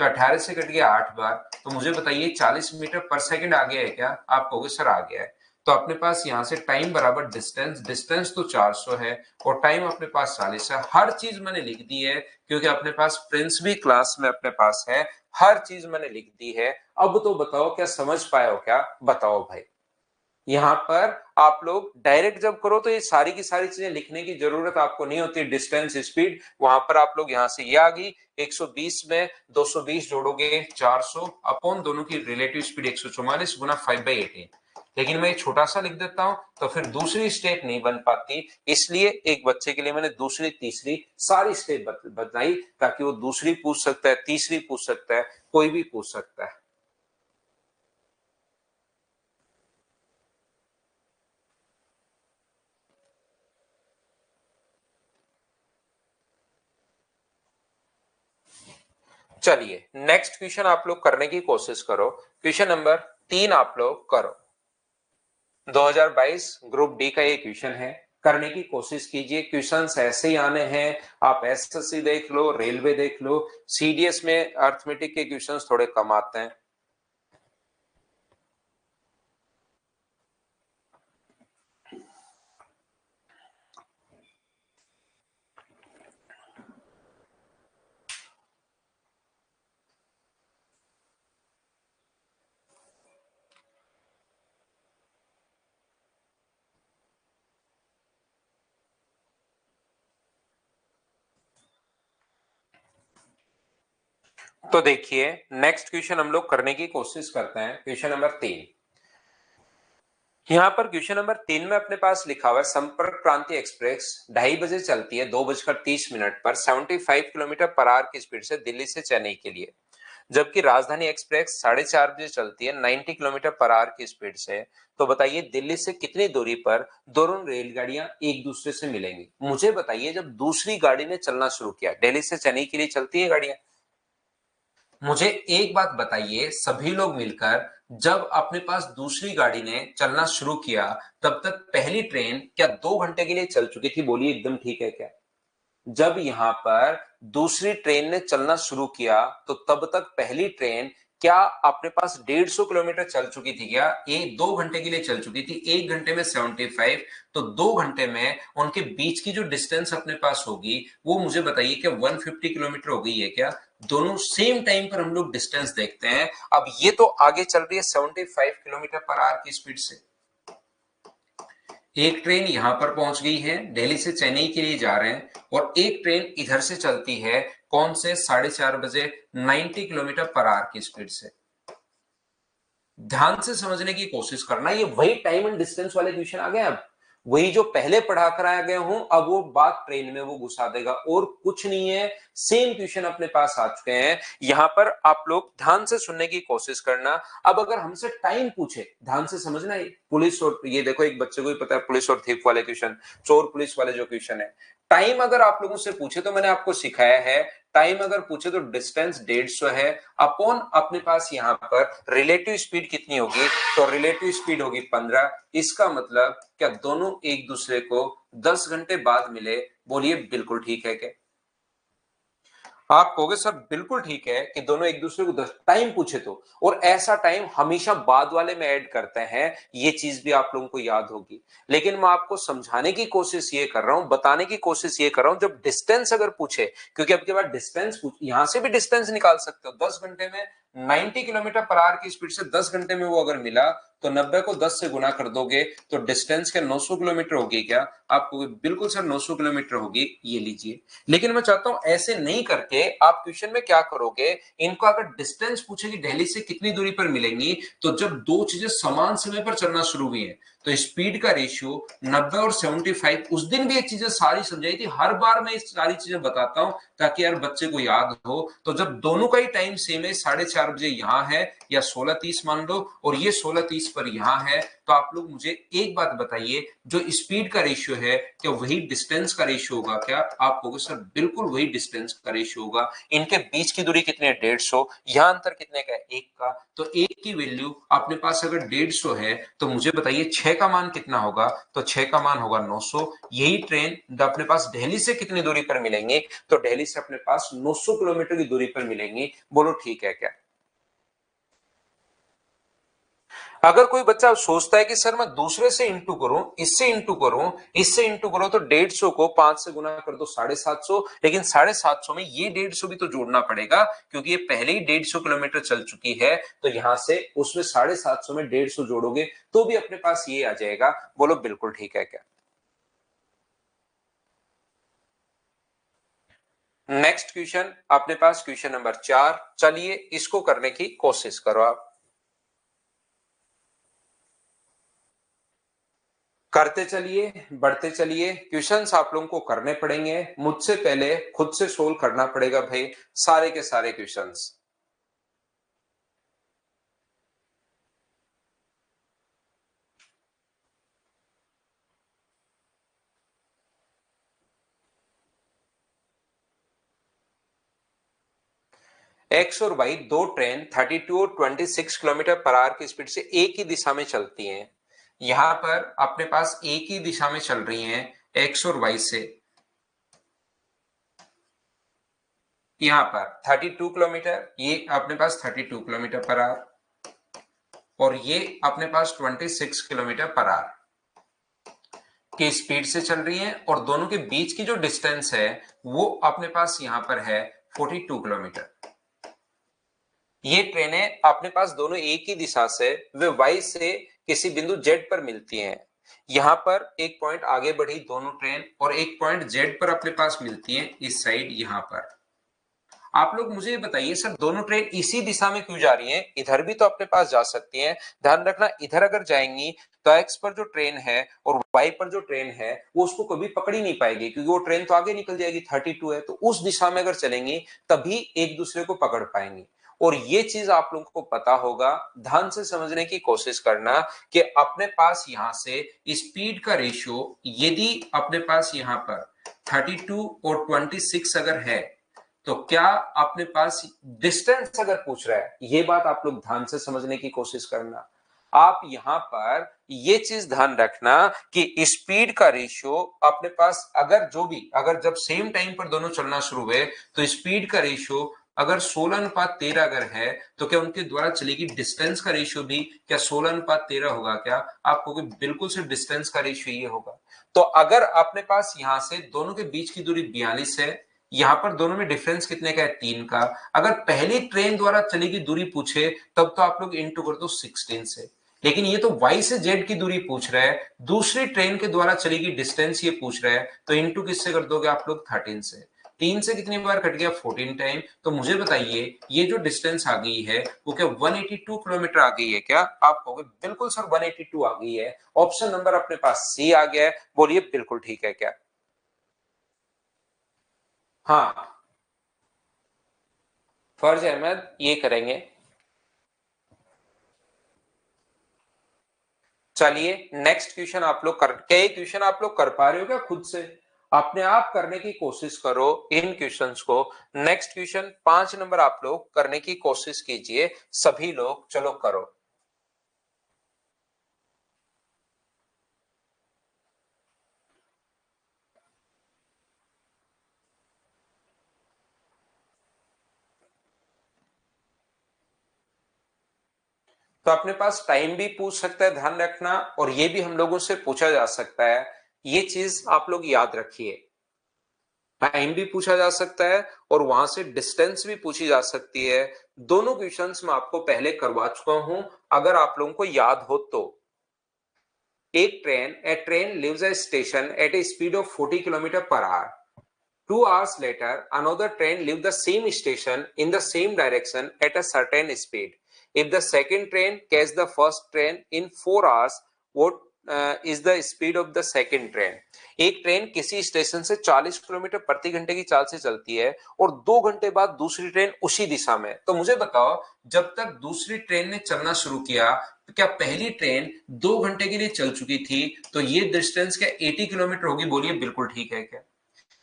तो 18 से कट गया 8 बार, तो मुझे बताइए 40 मीटर पर सेकंड आ गया है क्या? आप कहोगे सर आ गया है। तो अपने पास यहां से टाइम बराबर डिस्टेंस, डिस्टेंस तो 400 है और टाइम अपने पास 40 है। हर चीज मैंने लिख दी है क्योंकि अपने पास प्रिंस भी क्लास में अपने पास है, हर चीज मैंने लिख दी है। अब तो बताओ क्या समझ पाए हो क्या? बताओ भाई। यहाँ पर आप लोग डायरेक्ट जब करो तो ये सारी की सारी चीजें लिखने की जरूरत आपको नहीं होती, डिस्टेंस, स्पीड, वहां पर आप लोग यहाँ से ये आ गई 120 में 220 जोड़ोगे 400 अपॉन दोनों की रिलेटिव स्पीड 144 गुना 5/18, लेकिन मैं छोटा सा लिख देता हूं तो फिर दूसरी स्टेप नहीं बन पाती, इसलिए एक बच्चे के लिए मैंने दूसरी तीसरी सारी स्टेप बताई ताकि वो दूसरी पूछ सकता है, तीसरी पूछ सकता है, कोई भी पूछ सकता है। चलिए नेक्स्ट क्वेश्चन आप लोग करने की कोशिश करो। क्वेश्चन नंबर 3 आप लोग करो। 2022 ग्रुप डी का ये क्वेश्चन है, करने की कोशिश कीजिए। क्वेश्चंस ऐसे ही आने हैं, आप एसएससी देख लो, रेलवे देख लो, सीडीएस में अर्थमेटिक के क्वेश्चंस थोड़े कम आते हैं। तो देखिए नेक्स्ट क्वेश्चन हम लोग करने की कोशिश करते हैं। क्वेश्चन नंबर 3, यहाँ पर क्वेश्चन नंबर 3 में अपने पास लिखा हुआ है संपर्क क्रांति एक्सप्रेस 2:30 बजे चलती है 2:30 पर 75 किलोमीटर पर आवर की स्पीड से दिल्ली से चेन्नई के लिए, जबकि राजधानी एक्सप्रेस 4:30 बजे चलती है 90 किलोमीटर पर आवर की स्पीड से। तो बताइए दिल्ली से कितनी दूरी पर दोनों रेलगाड़ियां एक दूसरे से मिलेंगी? मुझे बताइए जब दूसरी गाड़ी ने चलना शुरू किया, दिल्ली से चेन्नई के लिए चलती है गाड़ियां, मुझे एक बात बताइए सभी लोग मिलकर, जब अपने पास दूसरी गाड़ी ने चलना शुरू किया तब तक पहली ट्रेन क्या 2 घंटे के लिए चल चुकी थी? बोलिए एकदम ठीक है क्या? जब यहां पर दूसरी ट्रेन ने चलना शुरू किया तो तब तक पहली ट्रेन क्या अपने पास 150 किलोमीटर चल चुकी थी क्या? ये 2 घंटे के लिए चल चुकी थी, 1 घंटे में 75, तो 2 घंटे में उनके बीच की जो डिस्टेंस अपने पास होगी वो मुझे बताइए क्या 150 किलोमीटर हो गई है क्या? दोनों सेम टाइम पर हम लोग डिस्टेंस देखते हैं। अब ये तो आगे चल रही है 75 किलोमीटर पर आवर की स्पीड से, एक ट्रेन यहां पर पहुंच गई है, दिल्ली से चेन्नई के लिए जा रहे हैं, और एक ट्रेन इधर से चलती है, कौन से 4:30 बजे 90 किलोमीटर पर आवर की स्पीड से। ध्यान से समझने की कोशिश करना, ये वही टाइम एंड डिस्टेंस वाले क्वेश्चन आ गए। अब वही जो पहले पढ़ा कर आया गया हूं, अब वो बात ट्रेन में वो घुसा देगा और कुछ नहीं है। सेम क्वेश्चन अपने पास आ चुके हैं। यहां पर आप लोग ध्यान से सुनने की कोशिश करना। अब अगर हमसे टाइम पूछे, ध्यान से समझना, ये पुलिस और ये देखो एक बच्चे को ही पता है पुलिस और थीफ वाले क्वेश्चन, चोर पुलिस वाले जो क्वेश्चन है, टाइम अगर आप लोगों से पूछे तो मैंने आपको सिखाया है, टाइम अगर पूछे तो डिस्टेंस 150 है अपॉन अपने पास यहां पर रिलेटिव स्पीड कितनी होगी, तो रिलेटिव स्पीड होगी 15। इसका मतलब क्या दोनों एक दूसरे को 10 घंटे बाद मिले? बोलिए बिल्कुल ठीक है क्या? आप कहोगे सर बिल्कुल ठीक है कि दोनों एक दूसरे को 10 टाइम पूछे तो, और ऐसा टाइम हमेशा बाद वाले में ऐड करते हैं, ये चीज भी आप लोगों को याद होगी। लेकिन मैं आपको समझाने की कोशिश ये कर रहा हूं, बताने की कोशिश ये कर रहा हूं, जब डिस्टेंस अगर पूछे, क्योंकि आपके बाद डिस्टेंस यहां से भी डिस्टेंस निकाल सकते हो, 10 घंटे में 90 किलोमीटर पर आवर की स्पीड से 10 घंटे में वो अगर मिला तो 90 को 10 से गुना कर दोगे तो डिस्टेंस क्या 900 किलोमीटर होगी क्या? आपको बिल्कुल सर 900 किलोमीटर होगी, ये लीजिए। लेकिन मैं चाहता हूं ऐसे नहीं करके आप क्वेश्चन में क्या करोगे, इनको अगर डिस्टेंस पूछेगी दिल्ली से कितनी दूरी पर मिलेंगी, तो जब दो चीजें समान समय पर चलना शुरू हुई है तो स्पीड का रेशियो 90 और 75, उस दिन भी ये चीजें सारी समझाई थी, हर बार मैं इस सारी चीजें बताता हूं ताकि यार बच्चे को याद हो। तो जब दोनों का ही टाइम सेम है, 4:30 बजे यहां है या 16:30 मान लो और ये 16:30 पर यहां है, तो आप लोग मुझे एक बात बताइए, जो स्पीड का रेशियो है क्या वही डिस्टेंस का रेशियो होगा क्या? आप कहोगे सर बिल्कुल वही डिस्टेंस का रेशियो होगा। इनके बीच की दूरी कितनी है? 150। यहां अंतर कितने का है? 1 का। तो 1 की वैल्यू अपने पास अगर 150 है तो मुझे बताइए 6 का मान कितना होगा? तो 6 का मान होगा 900। यही ट्रेन अपने पास दिल्ली से कितनी दूरी पर मिलेंगे? तो दिल्ली से अपने पास 900 किलोमीटर की दूरी पर मिलेंगी। बोलो ठीक है क्या? अगर कोई बच्चा सोचता है कि सर मैं दूसरे से इंटू करूं, इससे इंटू करूं, इससे इंटू करूं, तो 150 को 5 से गुना कर दो 750, लेकिन 750 में ये 150 भी तो जोड़ना पड़ेगा क्योंकि ये पहले ही 150 किलोमीटर चल चुकी है, तो यहां से उसमें 750 में 150 जोड़ोगे तो भी अपने पास ये आ जाएगा। बोलो बिल्कुल ठीक है क्या? नेक्स्ट क्वेश्चन अपने पास क्वेश्चन नंबर 4, चलिए इसको करने की कोशिश करो आप। करते चलिए, बढ़ते चलिए, क्वेश्चंस आप लोगों को करने पड़ेंगे, मुझसे पहले खुद से सोल्व करना पड़ेगा भाई सारे के सारे क्वेश्चंस। एक्स और वाई दो ट्रेन 32 और 26 किलोमीटर पर आवर की स्पीड से एक ही दिशा में चलती हैं। यहां पर अपने पास एक ही दिशा में चल रही हैं एक्स और वाई से। यहां पर 32 किलोमीटर, ये अपने पास 32 किलोमीटर पर आवर और ये अपने पास 26 किलोमीटर पर आवर की स्पीड से चल रही हैं और दोनों के बीच की जो डिस्टेंस है वो अपने पास यहां पर है 42 किलोमीटर। ये ट्रेनें अपने पास दोनों एक ही दिशा से वे वाई से किसी बिंदु जेड पर मिलती हैं। यहां पर एक पॉइंट आगे बढ़ी दोनों ट्रेन और एक पॉइंट जेड पर अपने पास मिलती हैं इस साइड यहां पर। आप लोग मुझे ये बताइए सर दोनों ट्रेन इसी दिशा में क्यों जा रही हैं? इधर भी तो अपने पास जा सकती हैं। ध्यान रखना इधर अगर जाएंगी तो एक्स पर जो ट्रेन है और वाई पर जो ट्रेन है वो उसको कभी पकड़ ही नहीं पाएगी क्योंकि वो ट्रेन तो आगे निकल जाएगी, 32 है, तो उस दिशा में अगर चलेंगी तभी एक दूसरे को पकड़ पाएंगी। और ये चीज आप लोगों को पता होगा, ध्यान से समझने की कोशिश करना कि अपने पास यहां से स्पीड का रेशियो यदि अपने पास यहां पर 32 और 26 अगर है तो क्या अपने पास डिस्टेंस अगर पूछ रहा है, ये बात आप लोग ध्यान से समझने की कोशिश करना। आप यहां पर ये चीज ध्यान रखना कि स्पीड का रेशियो अपने पास अगर जो भी अगर जब सेम टाइम पर दोनों चलना शुरू हुए तो स्पीड का रेशियो अगर 16:13 अगर है तो क्या उनके द्वारा चलेगी डिस्टेंस का रेशियो भी क्या 16:13 होगा क्या? आपको बिल्कुल से डिस्टेंस का रेशियो ये होगा। तो अगर अपने पास यहां से दोनों के बीच की दूरी 42 है, यहां पर दोनों में डिफरेंस कितने का है? 3 का। अगर पहली ट्रेन द्वारा चली गई दूरी पूछे तब तो आप लोग इंटू कर दो 16 से, लेकिन ये तो वाई से जेड की दूरी पूछ रहा है, दूसरी ट्रेन के द्वारा चली गई डिस्टेंस ये पूछ रहा है, तो इंटू किससे कर दोगे आप लोग? 13 से। 3 से कितनी बार कट गया? 14 टाइम। तो मुझे बताइए ये जो डिस्टेंस आ गई है वो क्या 182 किलोमीटर आ गई है क्या? आप कहोगे बिल्कुल सर 182 आ गई है। ऑप्शन नंबर अपने पास सी आ गया है। बोलिए बिल्कुल ठीक है क्या? हाँ, फर्ज अहमद ये करेंगे। चलिए नेक्स्ट क्वेश्चन आप लोग कर, क्या ये क्वेश्चन आप लोग कर पा रहे हो क्या खुद से? अपने आप करने की कोशिश करो इन क्वेश्चंस को। नेक्स्ट क्वेश्चन 5 नंबर आप लोग करने की कोशिश कीजिए सभी लोग, चलो करो। तो अपने पास टाइम भी पूछ सकता है, ध्यान रखना, और ये भी हम लोगों से पूछा जा सकता है। ये चीज आप लोग याद रखिए। टाइम भी पूछा जा सकता है और वहां से डिस्टेंस भी पूछी जा सकती है। दोनों क्वेश्चंस मैं आपको पहले करवा चुका हूं, अगर आप लोगों को याद हो तो। एक train, a train leaves a station at a speed of 40 kilometre per hour. 2 hours later, another train leaves the same station in the same direction at a certain speed. If the second train catches the first train in 4 hours, what is the speed of the second train? एक train किसी station से 40 kilometre प्रति घंटे की चाल से चलती है और 2 घंटे बाद दूसरी ट्रेन उसी दिशा में। तो मुझे बताओ, जब तक दूसरी ट्रेन ने चलना शुरू किया, तो क्या पहली ट्रेन 2 घंटे के लिए चल चुकी थी? तो ये डिस्टेंस क्या 80 किलोमीटर होगी? बोलिए बिल्कुल ठीक है क्या?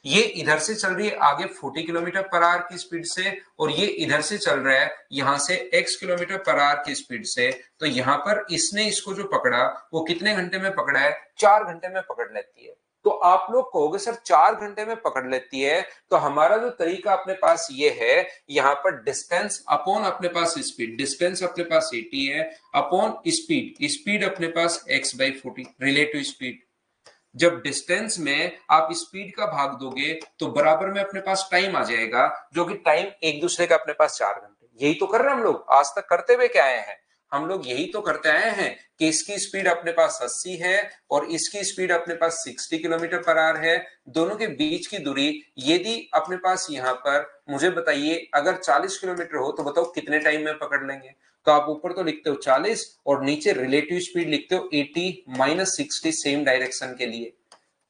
ये इधर से चल रही है आगे 40 किलोमीटर पर आवर की स्पीड से, और ये इधर से चल रहा है यहां से x किलोमीटर पर आवर की स्पीड से। तो यहां पर इसने इसको जो पकड़ा वो कितने घंटे में पकड़ा है? 4 घंटे में पकड़ लेती है। तो आप लोग कहोगे सर 4 घंटे में पकड़ लेती है, तो हमारा जो तरीका अपने पास ये है, यहां पर डिस्टेंस अपॉन अपने पास स्पीड, डिस्टेंस अपने पास 80 है अपॉन स्पीड, स्पीड अपने पास x/40 रिलेटिव स्पीड। जब डिस्टेंस में आप स्पीड का भाग दोगे तो बराबर में अपने पास टाइम आ जाएगा, जो कि टाइम एक दूसरे का अपने पास 4 घंटे। यही तो कर रहे हैं हम लोग, आज तक करते हुए क्या आए हैं? हम लोग यही तो करते आए हैं कि इसकी स्पीड अपने पास 80 है और इसकी स्पीड अपने पास 60 किलोमीटर पर आवर है। दोनों के बीच की दूरी यदि अपने पास यहाँ पर, मुझे बताइए, अगर 40 किलोमीटर हो तो बताओ कितने टाइम में पकड़ लेंगे? तो आप ऊपर तो लिखते हो 40 और नीचे रिलेटिव स्पीड लिखते हो 80 - 60 सेम डायरेक्शन के लिए।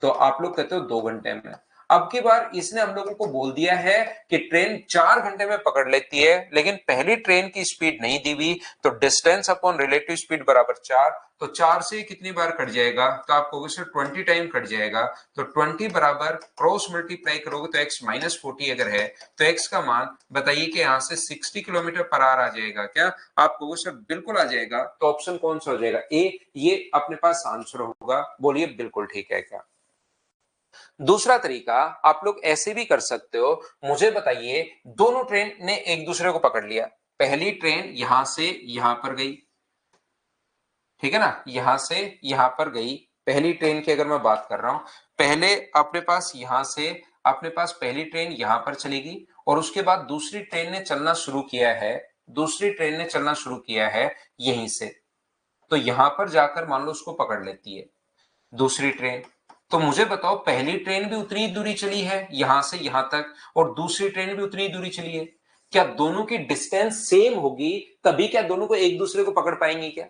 तो आप लोग कहते हो 2 घंटे में। अब की बार इसने हम लोगों को बोल दिया है कि ट्रेन 4 घंटे में पकड़ लेती है, लेकिन पहली ट्रेन की स्पीड नहीं दी हुई, तो डिस्टेंस अपॉन रिलेटिव स्पीड बराबर 4। तो 4 से कितनी बार कट जाएगा? तो आप कहोगे सर 20 टाइम कट जाएगा। तो 20 बराबर क्रॉस मल्टीप्लाई करोगे तो x - 40 अगर है तो x का मान बताइए कि यहां से 60 किलोमीटर पर आवर आ जाएगा क्या? आप कहोगे सर बिल्कुल आ जाएगा। तो ऑप्शन कौन सा हो जाएगा? ए, ये अपने पास आंसर होगा। बोलिए बिल्कुल ठीक है क्या? दूसरा तरीका आप लोग ऐसे भी कर सकते हो, मुझे बताइए, दोनों ट्रेन ने एक दूसरे को पकड़ लिया। पहली ट्रेन यहां से यहां पर गई, ठीक है ना, यहां से यहां पर गई। पहली ट्रेन की अगर मैं बात कर रहा हूं, पहले अपने पास यहां से अपने पास पहली ट्रेन यहां पर चलेगी और उसके बाद दूसरी ट्रेन ने चलना शुरू किया है, दूसरी ट्रेन ने चलना शुरू किया है यहीं से। तो यहां पर जाकर मान लो उसको पकड़ लेती है दूसरी ट्रेन। तो मुझे बताओ, पहली ट्रेन भी उतनी दूरी चली है यहां से यहां तक और दूसरी ट्रेन भी उतनी दूरी चली है। क्या दोनों की डिस्टेंस सेम होगी? तभी क्या दोनों को एक दूसरे को पकड़ पाएंगे क्या?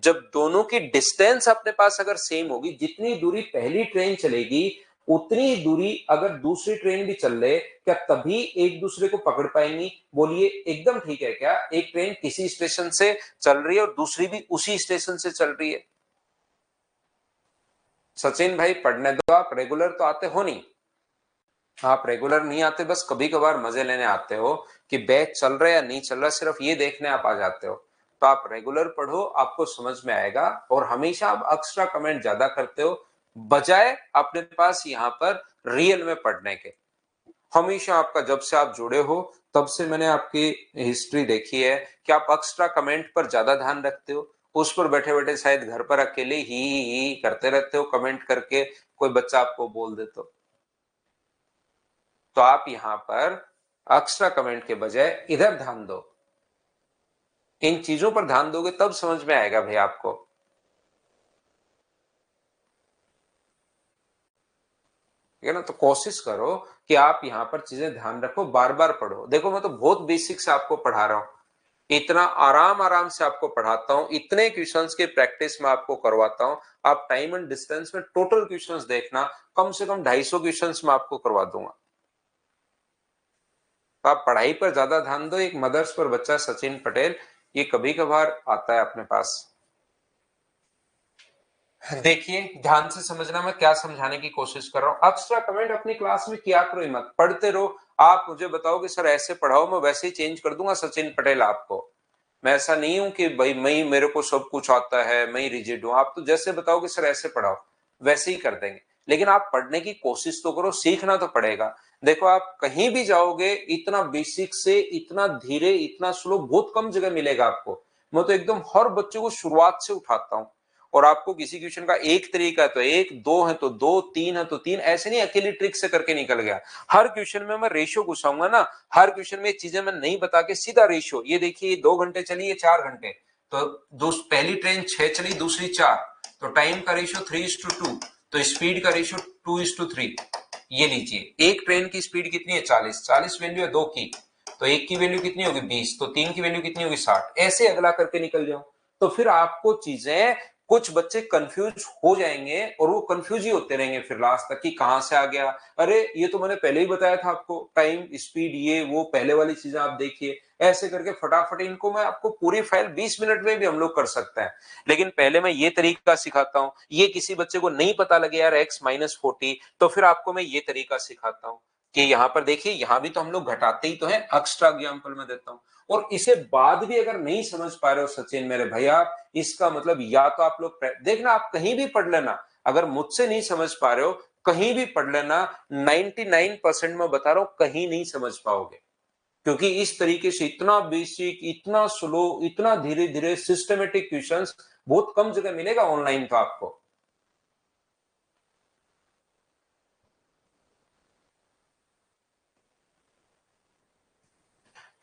जब दोनों की डिस्टेंस अपने पास अगर सेम होगी, जितनी दूरी पहली ट्रेन चलेगी उतनी दूरी अगर दूसरी ट्रेन भी चल ले, क्या तभी एक दूसरे को पकड़ पाएंगी? बोलिए एकदम ठीक है क्या? एक ट्रेन किसी स्टेशन से चल रही है और दूसरी भी उसी स्टेशन से चल रही है। सचिन भाई पढ़ने दो, आप रेगुलर तो आते हो नहीं। आप रेगुलर नहीं आते, बस कभी कभार मजे लेने आते हो कि बैच चल रहा है या नहीं चल रहा, सिर्फ ये देखने आप आ जाते हो। तो आप रेगुलर पढ़ो, आपको समझ में आएगा। और हमेशा आप एक्स्ट्रा कमेंट ज्यादा करते हो बजाय अपने पास यहाँ पर रियल में पढ़ने के। हमेशा आपका, जब से आप जुड़े हो तब से मैंने आपकी हिस्ट्री देखी है कि आप एक्स्ट्रा कमेंट पर ज्यादा ध्यान रखते हो। उस पर बैठे बैठे शायद घर पर अकेले ही करते रहते हो कमेंट करके, कोई बच्चा आपको बोल दे तो आप यहां पर एक्स्ट्रा कमेंट के बजाय इधर ध्यान दो। इन चीजों पर ध्यान दोगे तब समझ में आएगा भाई आपको। ठीक है ना? तो कोशिश करो कि आप यहां पर चीजें ध्यान रखो, बार बार पढ़ो। देखो मैं तो बहुत बेसिक से आपको पढ़ा रहा हूं, इतना आराम आराम से आपको पढ़ाता हूं, इतने क्वेश्चंस की प्रैक्टिस में आपको करवाता हूं। आप टाइम एंड डिस्टेंस में टोटल क्वेश्चंस देखना, कम से कम 250 क्वेश्चंस में आपको करवा दूंगा। तो आप पढ़ाई पर ज्यादा ध्यान दो। एक मदर्स पर बच्चा सचिन पटेल, ये कभी कभार आता है अपने पास। देखिए ध्यान से समझना, मैं क्या समझाने की कोशिश कर रहा हूं। एक्स्ट्रा कमेंट अपनी क्लास में किया करो ही मत, पढ़ते रहो। आप मुझे बताओ कि सर ऐसे पढ़ाओ, मैं वैसे ही चेंज कर दूंगा सचिन पटेल आपको। मैं ऐसा नहीं हूं कि भाई मैं मेरे को सब कुछ आता है, मैं रिजिड हूं। आप तो जैसे बताओ कि सर ऐसे पढ़ाओ, वैसे ही कर देंगे। लेकिन आप पढ़ने की कोशिश तो करो, सीखना तो पड़ेगा। देखो आप कहीं भी जाओगे, इतना बेसिक से इतना धीरे इतना स्लो बहुत कम जगह मिलेगा आपको। मैं तो एकदम हर बच्चे को शुरुआत से उठाता हूँ और आपको किसी क्वेश्चन का एक तरीका है तो एक, दो है तो दो, तीन है तो तीन, ऐसे नहीं अकेली ट्रिक से करके निकल गया। हर क्वेश्चन में मैं रेशियो घुसाऊंगा ना, हर क्वेश्चन में चीजें मैं नहीं बता के सीधा रेशियो, ये देखिए 2 घंटे चली है 4 घंटे, तो पहली ट्रेन 6 चली दूसरी 4, तो टाइम का रेशियो 3:2, तो स्पीड का रेशियो 2:3। ये लीजिए एक ट्रेन की स्पीड कितनी है 40, 40 वैल्यू है 2 की, तो एक की वैल्यू कितनी होगी 20, तो तीन की वैल्यू कितनी होगी 60, ऐसे अगला करके निकल जाओ। तो फिर आपको चीजें, कुछ बच्चे कंफ्यूज हो जाएंगे और वो कंफ्यूज ही होते रहेंगे फिर लास्ट तक कि कहां से आ गया, अरे ये तो मैंने पहले ही बताया था आपको, टाइम स्पीड ये वो पहले वाली चीजें आप देखिए, ऐसे करके फटाफट इनको मैं आपको पूरी फाइल 20 मिनट में भी हम लोग कर सकते हैं। लेकिन पहले मैं ये तरीका सिखाता हूं, ये किसी बच्चे को नहीं पता लगे यार x-40, तो फिर आपको मैं ये तरीका सिखाता हूं कि यहां पर देखिए, यहां भी तो हम लोग घटाते ही तो हैं, एक्स्ट्रा एग्जाम्पल में देता हूं। और इसे बाद भी अगर नहीं समझ पा रहे हो सचिन मेरे भैया, इसका मतलब या तो आप लोग देखना, आप कहीं भी पढ़ लेना, अगर मुझसे नहीं समझ पा रहे हो कहीं भी पढ़ लेना, 99% में बता रहा हूं कहीं नहीं समझ पाओगे, क्योंकि इस तरीके से इतना बेसिक, इतना स्लो, इतना धीरे धीरे सिस्टमेटिक क्वेश्चंस बहुत कम जगह मिलेगा ऑनलाइन तो आपको।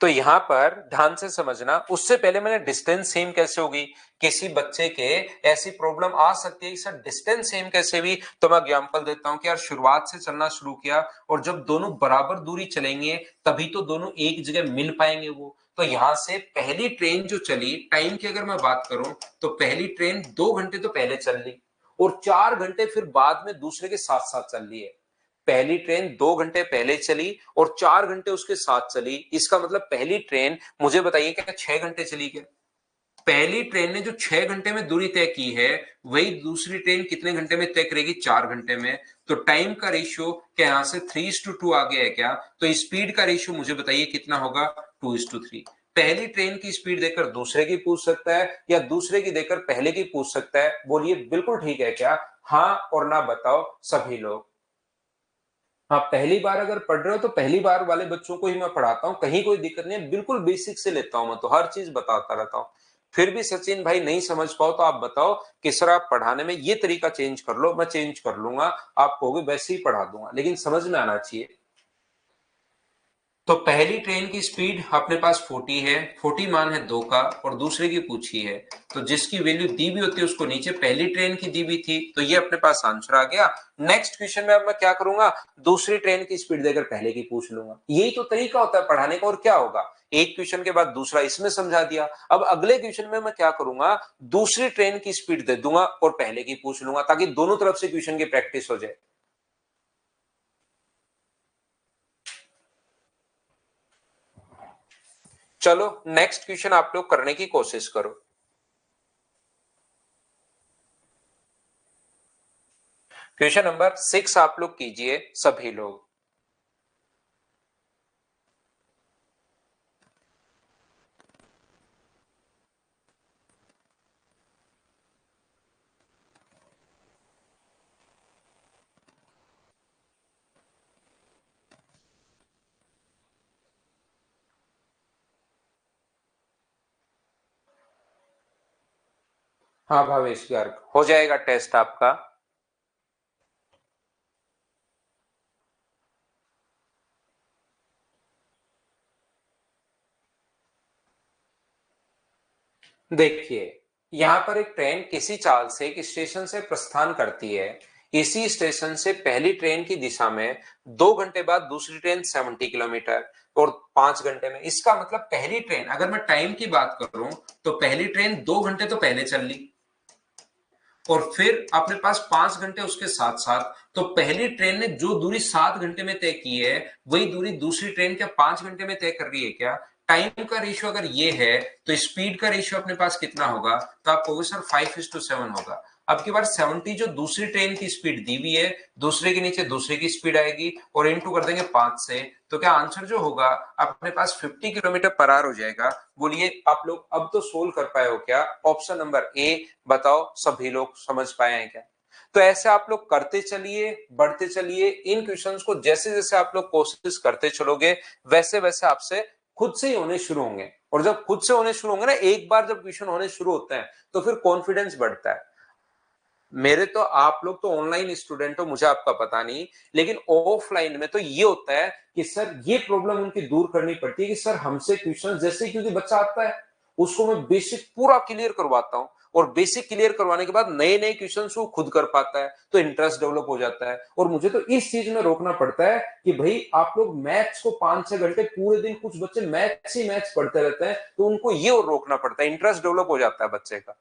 तो यहां पर ध्यान से समझना, उससे पहले मैंने डिस्टेंस सेम कैसे होगी, किसी बच्चे के ऐसी प्रॉब्लम आ सकती है कि सर डिस्टेंस सेम कैसे भी, तो मैं एग्जांपल देता हूं कि यार शुरुआत से चलना शुरू किया और जब दोनों बराबर दूरी चलेंगे तभी तो दोनों एक जगह मिल पाएंगे वो। तो यहां से पहली ट्रेन जो चली, टाइम की अगर मैं बात करूं तो पहली ट्रेन 2 घंटे तो पहले चल ली और 4 घंटे फिर बाद में दूसरे के साथ साथ चल रही है। पहली ट्रेन 2 घंटे पहले चली और 4 घंटे उसके साथ चली, इसका मतलब पहली ट्रेन, मुझे बताइए क्या 6 घंटे चली क्या? पहली ट्रेन ने जो 6 घंटे में दूरी तय की है, वही दूसरी ट्रेन कितने घंटे में तय करेगी? 4 घंटे में। तो टाइम का रेशियो क्या यहां से 3:2 आ गया है क्या? तो स्पीड का रेशियो मुझे बताइए कितना होगा? 2:3। पहली ट्रेन की स्पीड देकर दूसरे की पूछ सकता है या दूसरे की देकर पहले की पूछ सकता है, बोलिए बिल्कुल ठीक है क्या? हाँ और ना बताओ सभी लोग। हाँ, पहली बार अगर पढ़ रहे हो तो पहली बार वाले बच्चों को ही मैं पढ़ाता हूँ, कहीं कोई दिक्कत नहीं है, बिल्कुल बेसिक से लेता हूं मैं, तो हर चीज बताता रहता हूँ। फिर भी सचिन भाई नहीं समझ पाओ तो आप बताओ कि सर आप पढ़ाने में ये तरीका चेंज कर लो, मैं चेंज कर लूंगा, आप कहोगे वैसे ही पढ़ा दूंगा, लेकिन समझ में आना चाहिए। तो पहली ट्रेन की स्पीड अपने पास 40 है, 40 मान है 2 का, और दूसरे की पूछी है, तो जिसकी वैल्यू दी भी होती है उसको नीचे पहली ट्रेन की दी भी थी, तो ये अपने पास आंसर आ गया। नेक्स्ट क्वेश्चन में अब मैं क्या करूंगा? दूसरी ट्रेन की स्पीड देकर पहले की पूछ लूंगा, यही तो तरीका होता है पढ़ाने का, और क्या होगा, एक क्वेश्चन के बाद दूसरा इसमें समझा दिया। अब अगले क्वेश्चन में मैं क्या करूंगा? दूसरी ट्रेन की स्पीड दे दूंगा और पहले की पूछ लूंगा, ताकि दोनों तरफ से क्वेश्चन की प्रैक्टिस हो जाए। चलो नेक्स्ट क्वेश्चन आप लोग करने की कोशिश करो। क्वेश्चन नंबर 6 आप लोग कीजिए सभी लोग। हाँ भावेश गर्ग, हो जाएगा टेस्ट आपका। देखिए, यहां पर एक ट्रेन किसी चाल से एक स्टेशन से प्रस्थान करती है, इसी स्टेशन से पहली ट्रेन की दिशा में 2 घंटे बाद दूसरी ट्रेन 70 किलोमीटर और 5 घंटे में, इसका मतलब पहली ट्रेन, अगर मैं टाइम की बात करूं तो पहली ट्रेन 2 घंटे तो पहले चल ली और फिर अपने पास 5 घंटे उसके साथ साथ, तो पहली ट्रेन ने जो दूरी 7 घंटे में तय की है वही दूरी दूसरी ट्रेन क्या 5 घंटे में तय कर रही है क्या? टाइम का रेशियो अगर ये है तो स्पीड का रेशियो अपने पास कितना होगा? तो आप कहोगे सर 5:7 होगा। अब की बार 70 जो दूसरी ट्रेन की स्पीड दी हुई है, दूसरे के नीचे दूसरे की स्पीड आएगी और इनटू कर देंगे 5 से, तो क्या आंसर जो होगा अपने पास 50 किलोमीटर पर आवर हो जाएगा। बोलिए आप लोग अब तो सोल्व कर पाए हो क्या? ऑप्शन नंबर ए, बताओ सभी लोग समझ पाए हैं क्या? तो ऐसे आप लोग करते चलिए, बढ़ते चलिए, इन क्वेश्चंस को जैसे जैसे आप लोग कोशिश करते चलोगे वैसे वैसे आपसे खुद से ही होने शुरू होंगे, और जब खुद से होने शुरू होंगे ना, एक बार जब क्वेश्चन होने शुरू होते हैं तो फिर कॉन्फिडेंस बढ़ता है। मेरे तो आप लोग तो ऑनलाइन स्टूडेंट हो, मुझे आपका पता नहीं, लेकिन ऑफलाइन में तो ये होता है कि सर ये प्रॉब्लम उनकी दूर करनी पड़ती है कि सर हमसे क्वेश्चन जैसे, क्योंकि बच्चा आता है उसको मैं बेसिक पूरा क्लियर करवाता हूं, और बेसिक क्लियर करवाने के बाद नए नए क्वेश्चन वो खुद कर पाता है, तो इंटरेस्ट डेवलप हो जाता है। और मुझे तो इस चीज में रोकना पड़ता है कि भाई आप लोग मैथ्स को 5-6 घंटे पूरे दिन, कुछ बच्चे मैथ्स ही मैथ्स पढ़ते रहते हैं, तो उनको ये और रोकना पड़ता है, इंटरेस्ट डेवलप हो जाता है बच्चे का।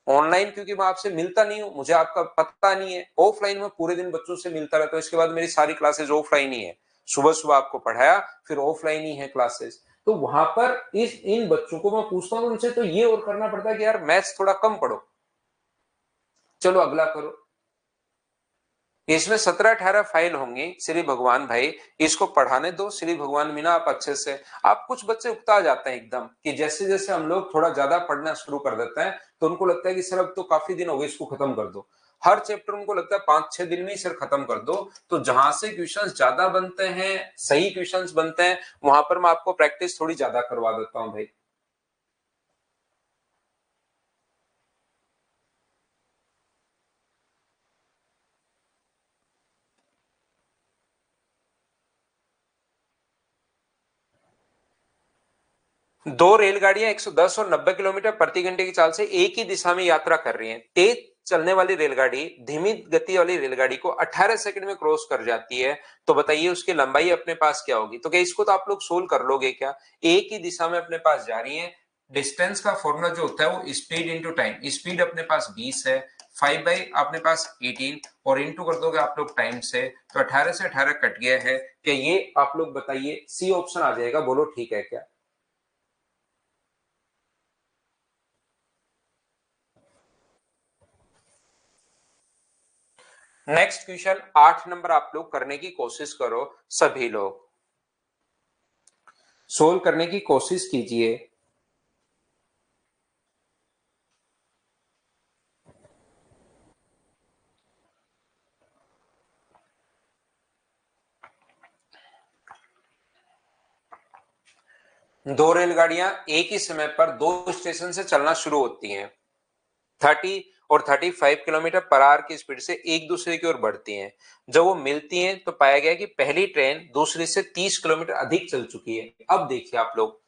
ऑनलाइन क्योंकि मैं आपसे मिलता नहीं हूं, मुझे आपका पता नहीं है, ऑफलाइन में पूरे दिन बच्चों से मिलता रहता हूं, इसके बाद मेरी सारी क्लासेस ऑफलाइन ही है, सुबह सुबह आपको पढ़ाया, फिर ऑफलाइन ही है क्लासेस। तो वहां पर इन बच्चों को मैं पूछता हूं उनसे, तो ये और करना पड़ता है कि यार मैथ्स थोड़ा कम पढ़ो, चलो अगला करो। इसमें 17-18 फाइल होंगी श्री भगवान भाई, इसको पढ़ाने दो श्री भगवान मीना आप अच्छे से। आप कुछ बच्चे उकता जाते हैं एकदम कि जैसे जैसे हम लोग थोड़ा ज्यादा पढ़ना शुरू कर देते हैं तो उनको लगता है कि सर अब तो काफी दिन हो गए, इसको खत्म कर दो। हर चैप्टर उनको लगता है 5-6 दिन में ही सर खत्म कर दो। तो जहां से क्वेश्चंस ज्यादा बनते हैं, सही क्वेश्चंस बनते हैं, वहां पर मैं आपको प्रैक्टिस थोड़ी ज्यादा करवा देता हूं भाई। दो रेलगाड़ियां 110 और 90 किलोमीटर प्रति घंटे की चाल से एक ही दिशा में यात्रा कर रही हैं। तेज चलने वाली रेलगाड़ी धीमी गति वाली रेलगाड़ी को 18 सेकंड में क्रॉस कर जाती है, तो बताइए उसकी लंबाई अपने पास क्या होगी। तो क्या इसको तो आप लोग सोल्व कर लोगे क्या? एक ही दिशा में अपने पास जा रही है, डिस्टेंस का फॉर्मूला जो होता है वो स्पीड इंटू टाइम, स्पीड अपने पास 20 है, 5 बाई अपने पास 18 और इंटू कर दोगे आप लोग टाइम से, तो 18 से 18 कट गया है। क्या ये आप लोग बताइए सी ऑप्शन आ जाएगा, बोलो ठीक है क्या? नेक्स्ट क्वेश्चन 8 नंबर आप लोग करने की कोशिश करो, सभी लोग सोल्व करने की कोशिश कीजिए। दो रेलगाड़ियां एक ही समय पर दो स्टेशन से चलना शुरू होती हैं। 30 और 35 किलोमीटर पर आवर की स्पीड से एक दूसरे की ओर बढ़ती हैं। जब वो मिलती हैं तो पाया गया कि पहली ट्रेन दूसरी से 30 किलोमीटर अधिक चल चुकी है। अब देखिए आप लोग,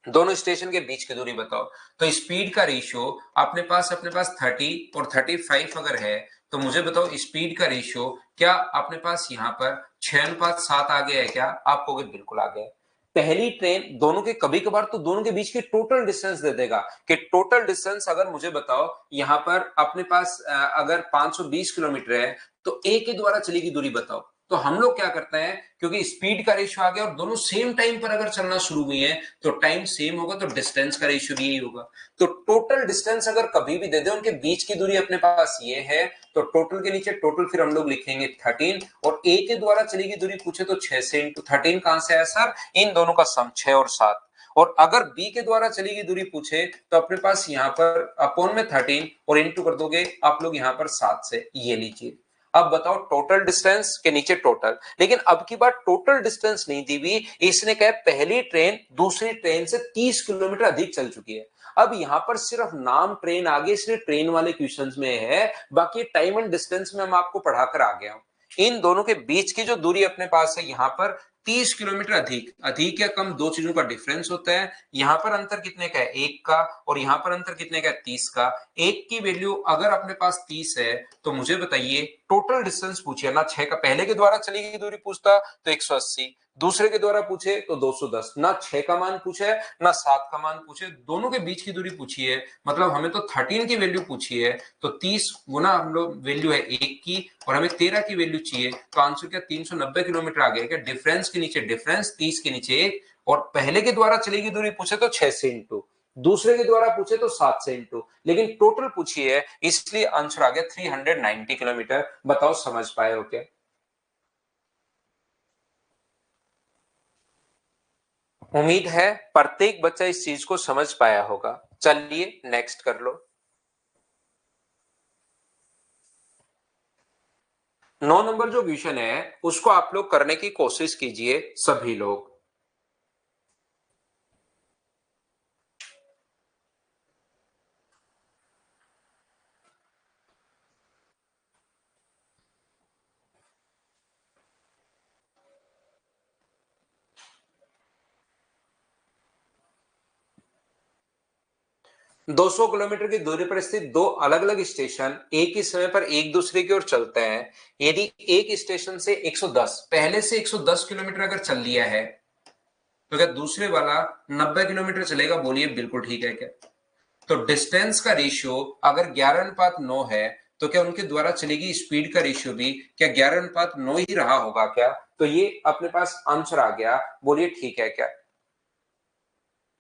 दोनों स्टेशन के बीच की दूरी बताओ। तो स्पीड का रेशियो अपने पास 30 और 35 अगर है, तो मुझे बताओ स्पीड का रेशियो क्या अपने पास यहाँ पर 6:7 आ गया है क्या? आप कहोगे बिल्कुल आ गया है। पहली ट्रेन दोनों के, कभी कभार तो दोनों के बीच के टोटल डिस्टेंस दे देगा कि टोटल डिस्टेंस अगर मुझे बताओ यहाँ पर अपने पास अगर 520 किलोमीटर है, तो ए के द्वारा चली गई दूरी बताओ। तो हम लोग क्या करते हैं, क्योंकि स्पीड का रेशियो आ गया और दोनों सेम टाइम पर अगर चलना शुरू हुई है, तो टाइम सेम होगा, तो डिस्टेंस का रेशियो भी यही होगा। तो टोटल डिस्टेंस अगर कभी भी दे दे, उनके बीच की दूरी अपने पास ये है, तो टोटल के नीचे टोटल फिर हम लोग लिखेंगे 13, और ए के द्वारा चली गई दूरी पूछे तो 6 से इंटू 13 कहां से आया सर? इन दोनों का सम 6 और 7। और अगर बी के द्वारा चली गई दूरी पूछे तो अपने पास यहाँ पर अपॉन में 13 और इंटू कर दोगे आप लोग यहाँ पर 7 से, ये लीजिए। अब बताओ टोटल डिस्टेंस के नीचे टोटल, लेकिन अब की बार टोटल डिस्टेंस नहीं दी हुई, इसने कहा पहली ट्रेन दूसरी ट्रेन से 30 किलोमीटर अधिक चल चुकी है। अब यहां पर सिर्फ नाम ट्रेन आ गई, इसलिए ट्रेन वाले क्वेश्चंस में है, बाकी टाइम एंड डिस्टेंस में हम आपको पढ़ाकर आ गया हूं। इन दोनों के बीच की जो दूरी अपने पास है यहाँ पर 30 किलोमीटर अधिक, अधिक या कम दो चीजों का डिफरेंस होता है। यहाँ पर अंतर कितने का है? 1 का, और यहाँ पर अंतर कितने का है? 30 का। एक की वैल्यू अगर अपने पास 30 है, तो मुझे बताइए टोटल डिस्टेंस पूछिए ना, 6 का, पहले के द्वारा चली गई दूरी पूछता तो 180, दूसरे के द्वारा पूछे तो 210, ना 6 का मान पूछे ना 7 का मान पूछे, दोनों के बीच की दूरी पूछी है। मतलब हमें तो 13 की वैल्यू पूछी है, तो 30 गुना हम लोग वैल्यू है 1 की, और हमें 13 की वैल्यू चाहिए, तो आंसर क्या 390 किलोमीटर आ गया क्या? डिफरेंस के नीचे डिफरेंस, 30 के नीचे 1, और पहले के द्वारा चली गई दूरी पूछे तो 6 से इंटू, दूसरे के द्वारा पूछे तो 7 से इंटू, लेकिन टोटल पूछी है इसलिए आंसर आ गया 390 किलोमीटर। बताओ समझ पाए हो क्या? उम्मीद है प्रत्येक बच्चा इस चीज को समझ पाया होगा। चलिए नेक्स्ट कर लो। 9 नंबर जो क्वेश्चन है उसको आप लोग करने की कोशिश कीजिए सभी लोग। 200 किलोमीटर की दूरी पर स्थित दो अलग अलग स्टेशन एक ही समय पर एक दूसरे की ओर चलते हैं। यदि एक स्टेशन से 110 पहले से 110 किलोमीटर अगर चल लिया है तो क्या दूसरे वाला 90 किलोमीटर चलेगा? बोलिए बिल्कुल ठीक है क्या? तो डिस्टेंस का रेशियो अगर 11:9 है तो क्या उनके द्वारा चलेगी स्पीड का रेशियो भी क्या 11:9 ही रहा होगा क्या? तो ये अपने पास आंसर आ गया। बोलिए ठीक है क्या?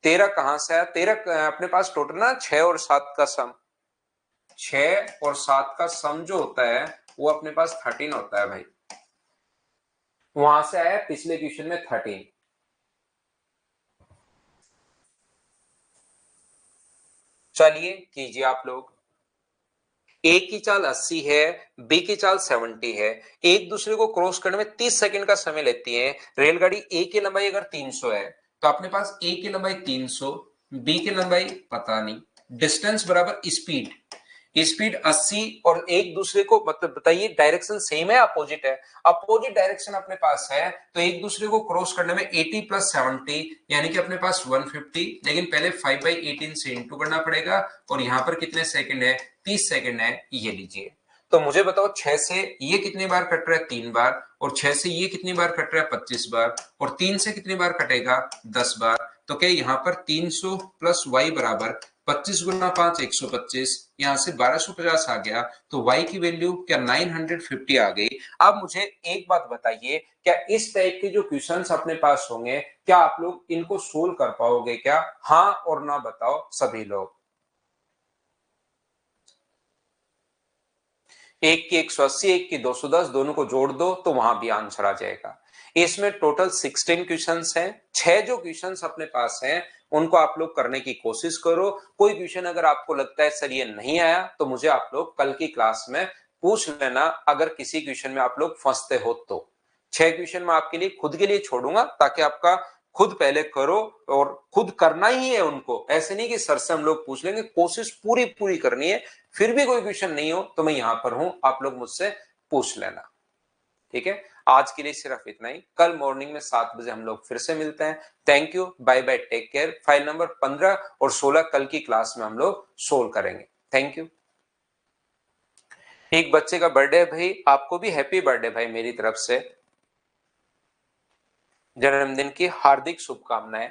13 कहां से आया? 13 अपने पास टोटल ना 6 और 7 का सम, 6 और 7 का सम जो होता है वो अपने पास 13 होता है भाई। वहां से आया पिछले क्वेश्चन में 13। चलिए कीजिए आप लोग। ए की चाल 80 है, बी की चाल 70 है, एक दूसरे को क्रॉस करने में 30 सेकंड का समय लेती है। रेलगाड़ी ए की लंबाई अगर 300 है तो अपने पास ए की लंबाई 300, बी की लंबाई पता नहीं, डिस्टेंस बराबर स्पीड, स्पीड 80 और एक दूसरे को मतलब बताइए डायरेक्शन सेम है अपोजिट है? अपोजिट डायरेक्शन अपने पास है तो एक दूसरे को क्रॉस करने में 80 प्लस 70 यानी कि अपने पास 150, लेकिन पहले 5/18 से इंटू करना पड़ेगा और यहां पर कितने सेकंड है? 30 सेकंड है। ये लीजिए। तो मुझे बताओ 6 से ये कितनी बार कट रहा है? 3 बार। और 6 से ये कितनी बार कट रहा है? 25 बार। और 3 से कितनी बार कटेगा? 10 बार। तो क्या यहाँ पर 300 प्लस वाई बराबर 25 गुना 5 125, यहां से 1250 आ गया। तो y की वैल्यू क्या 950 आ गई। अब मुझे एक बात बताइए, क्या इस टाइप के जो क्वेश्चंस अपने पास होंगे क्या आप लोग इनको सोल्व कर पाओगे क्या? हाँ और ना बताओ सभी लोग। एक की 180 एक की 210 दोनों को जोड़ दो तो वहां भी आंसर आ जाएगा। इसमें टोटल 16 क्वेश्चंस हैं। 6 जो क्वेश्चंस अपने पास हैं उनको आप लोग करने की कोशिश करो। कोई क्वेश्चन अगर आपको लगता है सर ये नहीं आया तो मुझे आप लोग कल की क्लास में पूछ लेना, अगर किसी क्वेश्चन में आप लोग फंसते हो तो। 6 क्वेश्चन मैं आपके लिए खुद के लिए छोड़ूंगा ताकि आपका खुद पहले करो और खुद करना ही है उनको, ऐसे नहीं कि सर से हम लोग पूछ लेंगे, कोशिश पूरी पूरी करनी है। फिर भी कोई क्वेश्चन नहीं हो तो मैं यहां पर हूं, आप लोग मुझसे पूछ लेना। ठीक है, आज के लिए सिर्फ इतना ही। कल मॉर्निंग में 7 बजे हम लोग फिर से मिलते हैं। Thank you, bye bye, take care. File number 15 और 16 कल की क्लास में हम लोग सोल्व करेंगे। Thank you. एक बच्चे का बर्थडे है भाई, आपको भी हैप्पी बर्थडे भाई मेरी तरफ से। जन्मदिन की हार्दिक शुभकामनाएं।